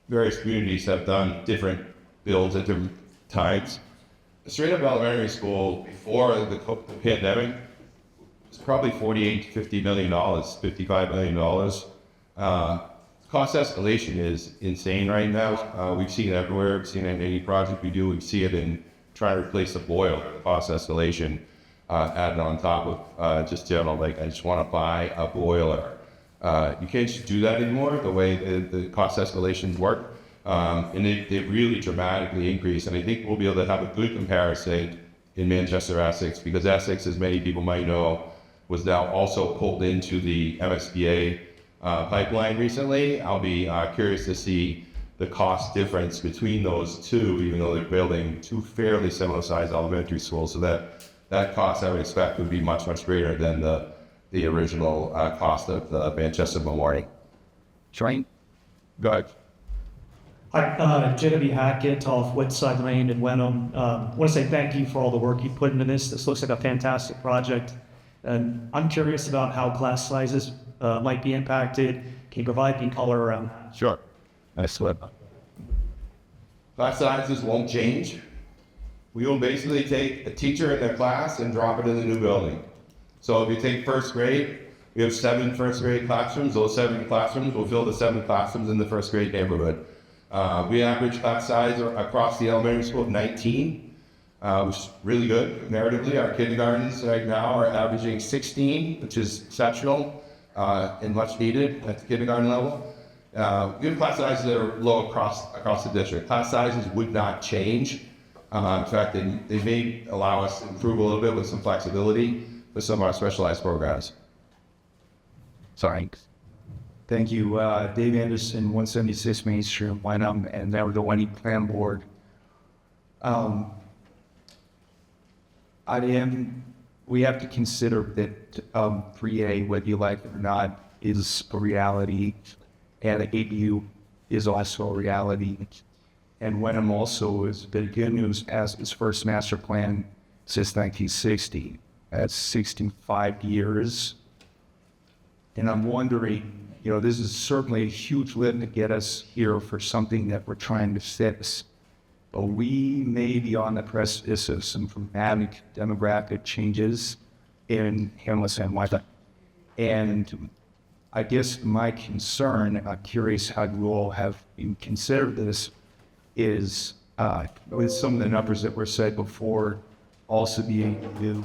various communities have done different builds at different times. Straight Up Elementary School before the pandemic was probably $48 to $50 million, $55 million. Cost escalation is insane right now. We've seen it everywhere. We've seen it in any project we do. We see it in trying to replace the boiler. Cost escalation added on top of just general, like, I just want to buy a boiler. You can't just do that anymore, the way the cost escalations work. And they really dramatically increase. And I think we'll be able to have a good comparison in Manchester Essex, because Essex, as many people might know, was now also pulled into the MSBA pipeline recently. I'll be curious to see the cost difference between those two, even though they're building two fairly similar sized elementary schools. So that cost I would expect would be much, much greater than the original cost of the Manchester Memorial. Train. Go ahead. Hi, J.W. Hackett off Woodside Lane in Wenham. I want to say thank you for all the work you put into this. This looks like a fantastic project. And I'm curious about how class sizes might be impacted. Can you provide any color around that? Sure. Excellent. Class sizes won't change. We will basically take a teacher in their class and drop it in the new building. So if you take first grade, we have 7 first grade classrooms. Those 7 classrooms will fill the 7 classrooms in the first grade neighborhood. We average class size across the elementary school of 19, which is really good comparatively. Our kindergartens right now are averaging 16, which is exceptional and much needed at the kindergarten level. We have class sizes that are low across the district. Class sizes would not change. In fact, they may allow us to improve a little bit with some flexibility with some of our specialized programs. Sorry. Thank you. Dave Anderson, 176 Main Street, Wenham, and now the Wenham Plan Board. We have to consider that 3A, whether you like it or not, is a reality, and the ABU is also a reality. And Wenham also has been used as its first master plan since 1960. That's 65 years. And I'm wondering, this is certainly a huge lift to get us here for something that we're trying to fix. But we may be on the precipice of some dramatic demographic changes in Hamilton. And I guess my concern, I'm curious how you all have considered this, is with some of the numbers that were said before also being used,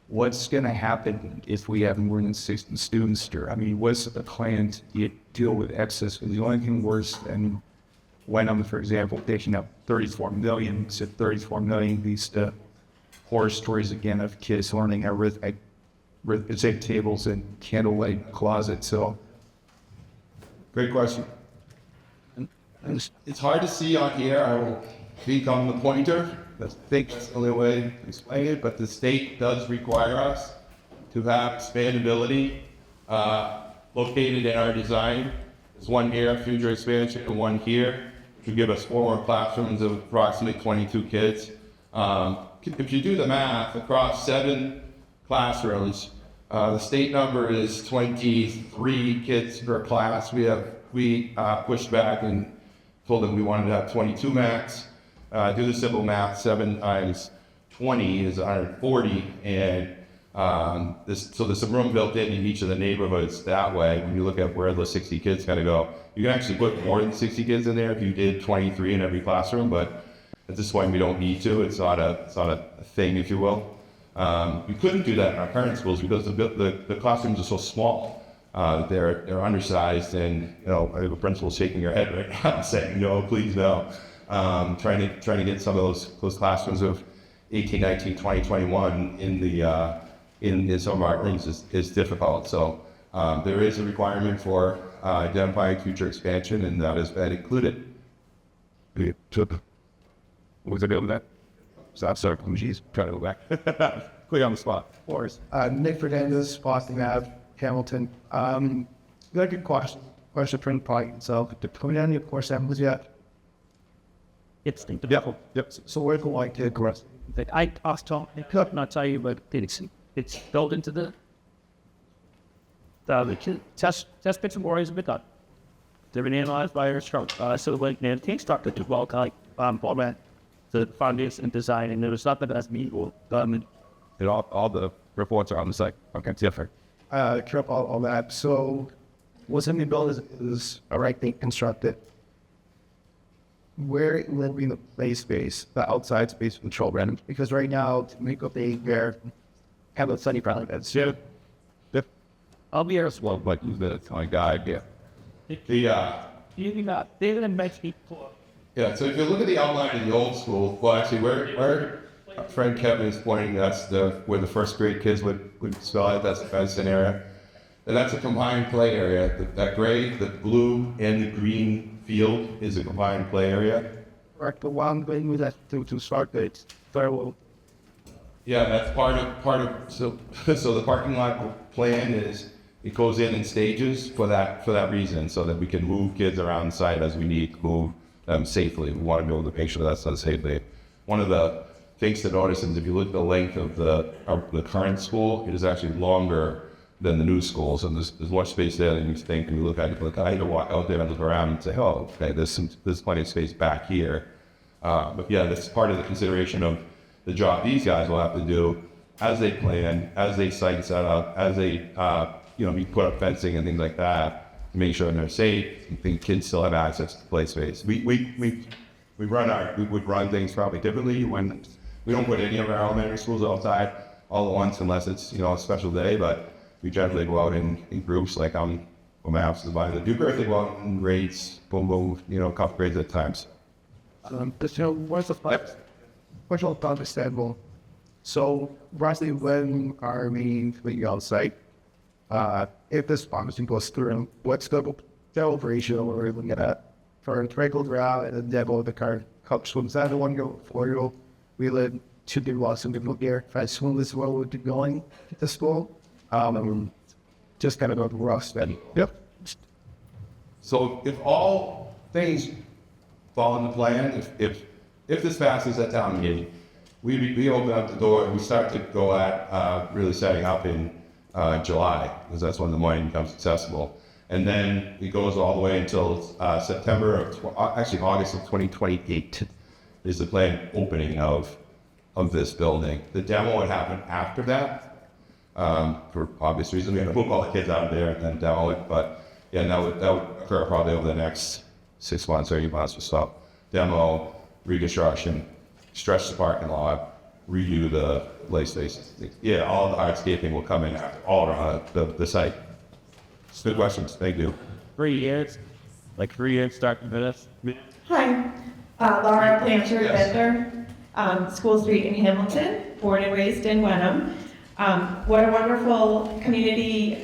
what's going to happen if we have more than 60 students here? I mean, what's the plan to deal with excess? The only thing worse than Wenham, for example, taking up 34 million, so 34 million leads to horror stories again of kids learning arithmetic tables and candlelight closets. So, Great question. It's hard to see on here. I will become the pointer. I think that's the only way to explain it, but the state does require us to have expandability located in our design. There's one here, future expansion, and one here to give us 4 more classrooms of approximately 22 kids. If you do the math, across 7 classrooms, the state number is 23 kids per class. We pushed back and told them we wanted to have 22 max. Do the simple math, 7 times 20 is 140, and so there's some room built in each of the neighborhoods that way. When you look at where the 60 kids gotta go, you can actually put more than 60 kids in there if you did 23 in every classroom, but at this point we don't need to. It's not a thing, if you will. We couldn't do that in our current schools because the classrooms are so small. They're undersized, and the principal's shaking her head right now saying no, please no. Trying to get some of those classrooms of 18, 19, 20, 21 in some of our rooms is difficult. So there is a requirement for identifying future expansion, and that has been included. was it able that? So I'm sorry, geez, trying to go back. Clear on the spot. Of course. Nick Fernandez, Boston Ave, Hamilton. Good question. Question for the party. So, to put on your course, was yet. It's the Yep. So we're going to aggress. I could not tell you, but it's built into the test bits and warriors have been done. They've been analyzed by our instructor. So when the team started to well format the foundation and design, and there was nothing that's meaningful. All the reports are on the site. Okay, different. Trip all that. So what's in the build is already constructed. Where will be the play space, the outside space for the children? Because right now, to make up the air, have a sunny probably beds. Yeah. I'll be here as well. But the guy, yeah. They didn't make people. Yeah, so if you look at the outline of the old school, well, actually, where our friend Kevin is pointing, that's where the first grade kids would spell it. That's the fenced-in area. And that's a combined play area. That gray, the blue, and the green field is a combined play area. Correct. The one thing with that to start it, very well. Yeah, that's part of. So the parking lot plan is it goes in stages for that reason, so that we can move kids around the site as we need to move them safely. We want to be able to make sure that's done safely. One of the things to notice is if you look at the length of the current school, it is actually longer than the new schools, and there's more space there than you think. And you look at it, I had to walk out there and look around and say, oh, okay, there's plenty of space back here. But yeah, that's part of the consideration of the job these guys will have to do as they plan, as they site set up, as they we put up fencing and things like that to make sure they're safe. I think kids still have access to play space. We would run things probably differently when we don't put any of our elementary schools outside all at once unless it's a special day, but we generally go out in groups, like when my house is by the Duke Earth, they go out in grades, boom, a couple grades at times. Where's the flex? Which will understandable. So, roughly when are we outside? If this promising goes through, what's the ratio we're looking at for a trickle ground and a demo of the car cup swims? That the one go 4-year-old. We live 2 people lost some people here. If I swim this well, we'd be going to school. Just kind of go rough steady. Yep. So if all things following the plan, if this passes at town meeting, we open up the door and we start to go at really setting up in July, because that's when the money becomes accessible. And then it goes all the way until August of 2028 is the planned opening of this building. The demo would happen after that, for obvious reasons. We have to move all the kids out of there and then demo it, but yeah, that would occur probably over the next 6 months or 8 months or so. Demo, reconstruction, stretch the parking lot, redo the play spaces. Yeah, all the hardscaping will come in after, all around the site. Good questions, thank you. 3 years, like 3 years, start to finish. Hi, Laura Blanchard Bender, School Street in Hamilton, born and raised in Wenham. What a wonderful community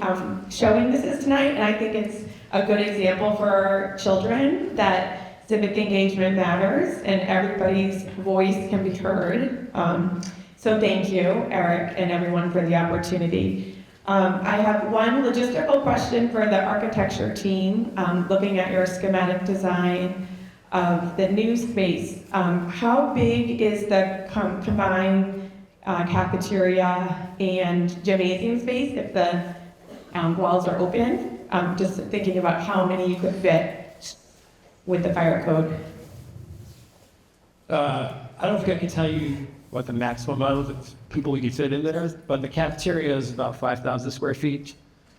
showing this is tonight, and I think it's a good example for our children that civic engagement matters and everybody's voice can be heard. So thank you, Eric, and everyone for the opportunity. I have one logistical question for the architecture team, looking at your schematic design of the new space. How big is the combined cafeteria and gymnasium space if the walls are open? Just thinking about how many you could fit with the fire code. I don't think I can tell you what the maximum amount of people we can fit in there is, but the cafeteria is about 5,000 square feet.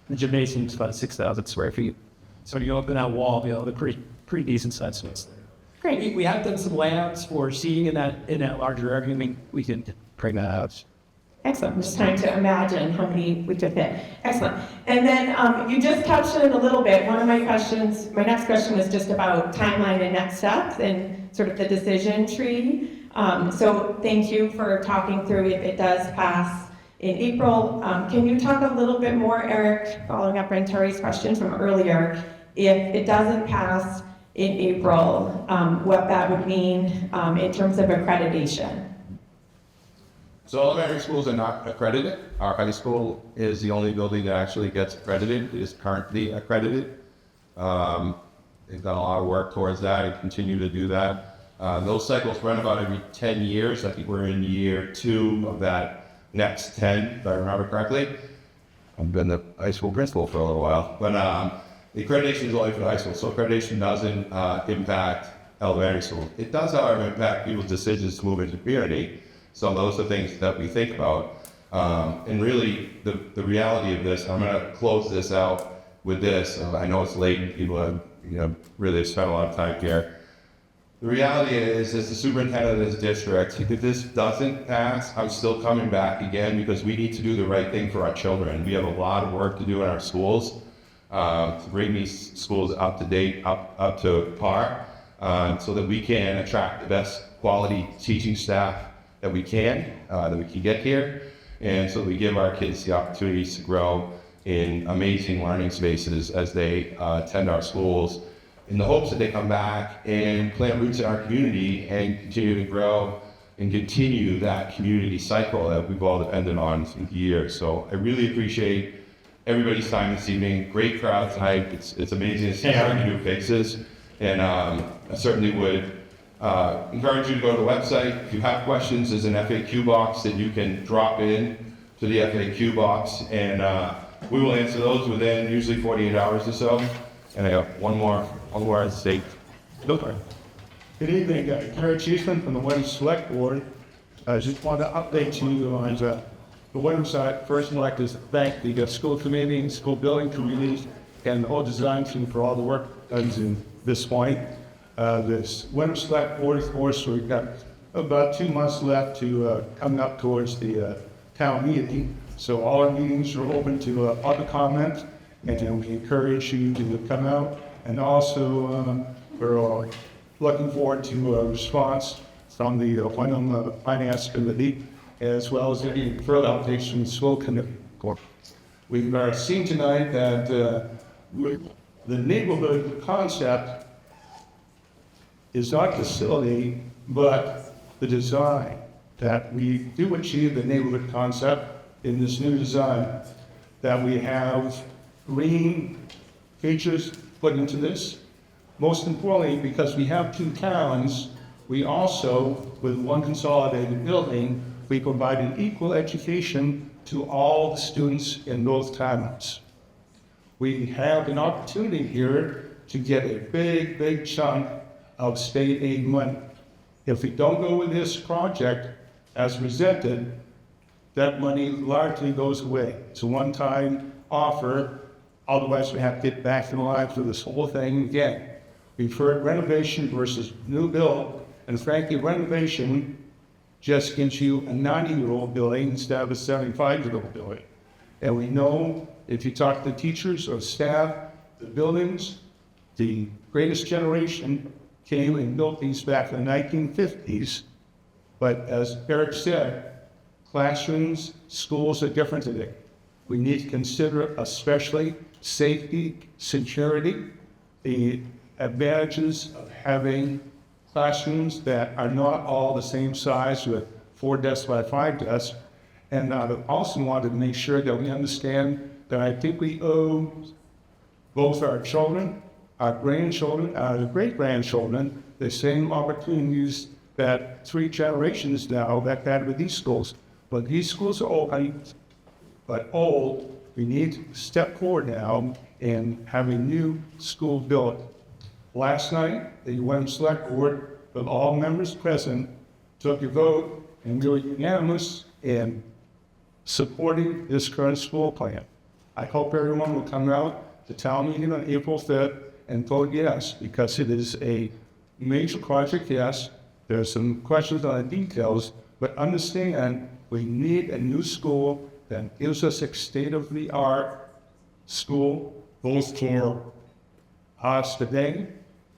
The gymnasium is about 6,000 square feet. So when you open that wall, you know, the pretty decent sized space there. Great. We have done some layouts for seating in that larger area. I mean, we can bring that out. Excellent. I'm just trying to imagine how many we could fit. Excellent. And then you just touched on it a little bit. One of my questions, my next question was just about timeline and next steps and sort of the decision tree. So thank you for talking through if it does pass in April. Can you talk a little bit more, Eric, following up on Terry's question from earlier, if it doesn't pass in April, what that would mean in terms of accreditation? So elementary schools are not accredited. Our high school is the only building that actually gets accredited, is currently accredited. They've done a lot of work towards that and continue to do that. Those cycles run about every 10 years. I think we're in year 2 of that next 10, if I remember correctly. I've been the high school principal for a little while, but the accreditation is only for the high school, so accreditation doesn't impact elementary school. It does, however, impact people's decisions to move into community. So those are things that we think about. And really, the reality of this, I'm going to close this out with this. I know it's late and people have really spent a lot of time here. The reality is, as the superintendent of this district, if this doesn't pass, I'm still coming back again because we need to do the right thing for our children. We have a lot of work to do in our schools to bring these schools up to date, up to par, so that we can attract the best quality teaching staff that we can get here, and so we give our kids the opportunities to grow in amazing learning spaces as they attend our schools, in the hopes that they come back and plant roots in our community and continue to grow and continue that community cycle that we've all depended on for years. So I really appreciate everybody's time this evening. Great crowd tonight. It's amazing to see how many new faces, and I certainly would encourage you to go to the website. If you have questions, there's an FAQ box that you can drop in to the FAQ box, and we will answer those within usually 48 hours or so. And I have one more at stake. Good evening, Terry Cheeseman from the Wenham Select Board. I just want to update you on the Wenham side. First, I'd like to thank the school committee, school building committees, and the whole design team for all the work done to this point. This Wenham Select Board, of course, we've got about 2 months left to come up towards the town meeting. So all our meetings are open to public comment, and we encourage you to come out. And also, we're looking forward to a response from the Wenham Finance Committee, as well as any further updates from the school committee. We've seen tonight that the neighborhood concept is not facility, but the design, that we do achieve the neighborhood concept in this new design, that we have green features put into this. most importantly, because we have two towns, we also, with one consolidated building, we provide an equal education to all the students in both towns. We have an opportunity here to get a big chunk of state aid money. If we don't go with this project as presented, that money largely goes away. It's a one-time offer, otherwise we have to get back in line for this whole thing again. We've heard renovation versus new build, and frankly, renovation just gives you a 90-year-old building instead of a 75-year-old building. And we know if you talk to teachers or staff, the buildings, the greatest generation came and built these back in the 1950s. But as Eric said, classrooms, schools are different today. We need to consider especially safety, security, the advantages of having classrooms that are not all the same size with 4 desks by 5 desks. And I also want to make sure that we understand that I think we owe both our children, our grandchildren, our great-grandchildren, the same opportunities that 3 generations now that had with these schools. But these schools are old, but old. We need to step forward now and have a new school built. Last night, the Wenham Select Board, with all members present, took a vote, and we were unanimous in supporting this current school plan. I hope everyone will come out to town meeting on April 5th and vote yes, because it is a major project, yes. There's some questions on the details, but understand we need a new school that gives us a state-of-the-art school, both for us today,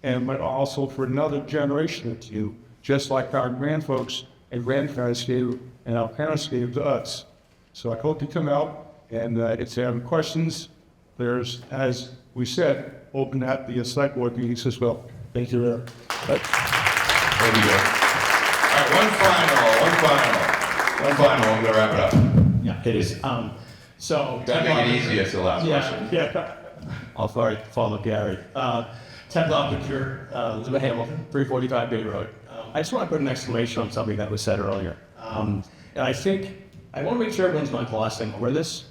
but also for another generation or two, just like our grandfolks and grandparents gave and our parents gave to us. So I hope you come out, and if you have questions, there's, as we said, open at the select board meetings as well. Thank you, Eric. There we go. All right, one final, I'm gonna wrap it up. Yeah, it is. So Gotta make it easy, that's the last question. Yeah. I'll follow Gary. Ted Loppinger, live in Hamilton, 345 Bay Road. I just want to put an exclamation on something that was said earlier. And I think, I want to make sure everyone's not glossing over this.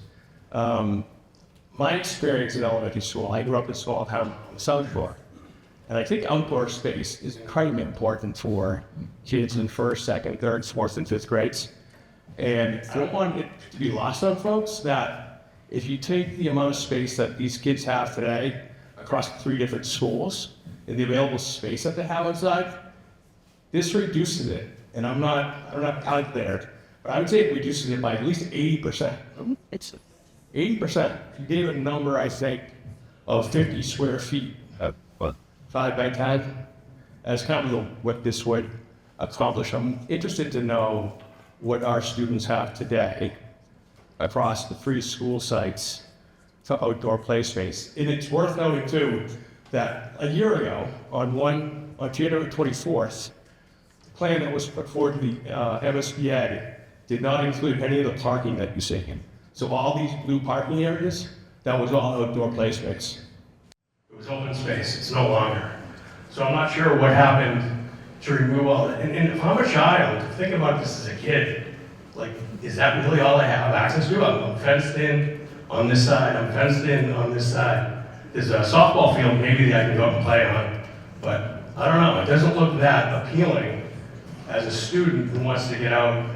My experience in elementary school, I grew up in a small town on the South Shore. And I think outdoor space is incredibly important for kids in 1st, 2nd, 3rd, 4th, and 5th grades. And I don't want it to be lost on folks that if you take the amount of space that these kids have today across 3 different schools and the available space that they have inside, this reduces it. And I'm not out there, but I would say it reduces it by at least 80%. It's 80%. You gave a number, I think, of 50 square feet, 5 by 10, as kind of what this would accomplish. I'm interested to know what our students have today across the 3 school sites for outdoor play space. And it's worth noting too, that a year ago, on January 24th, the plan that was put forward to the MSBA did not include any of the parking that you're seeing. So all these blue parking areas, that was all outdoor play space. It was open space, it's no longer. So I'm not sure what happened to remove all that. And if I'm a child, thinking about this as a kid, like, is that really all I have access to? I'm fenced in on this side, I'm fenced in on this side. There's a softball field maybe that I can go up and play on, but I don't know, it doesn't look that appealing as a student who wants to get out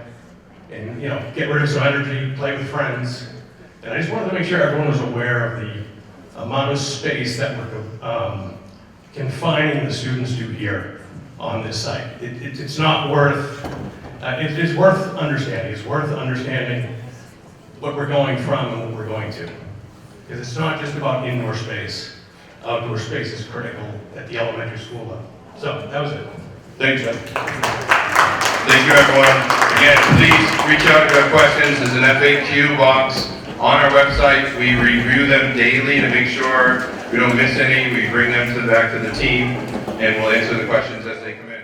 and, you know, get rid of some energy, play with friends. And I just wanted to make sure everyone was aware of the amount of space that we're confining the students to here on this site. It's not worth, it is worth understanding. It's worth understanding what we're going from and what we're going to. Because it's not just about indoor space. Outdoor space is critical at the elementary school level. So that was it. Thanks, Jeff. Thank you, everyone. Again, please reach out if you have questions. There's an FAQ box on our website. We review them daily to make sure we don't miss any. We bring them back to the team, and we'll answer the questions as they come in.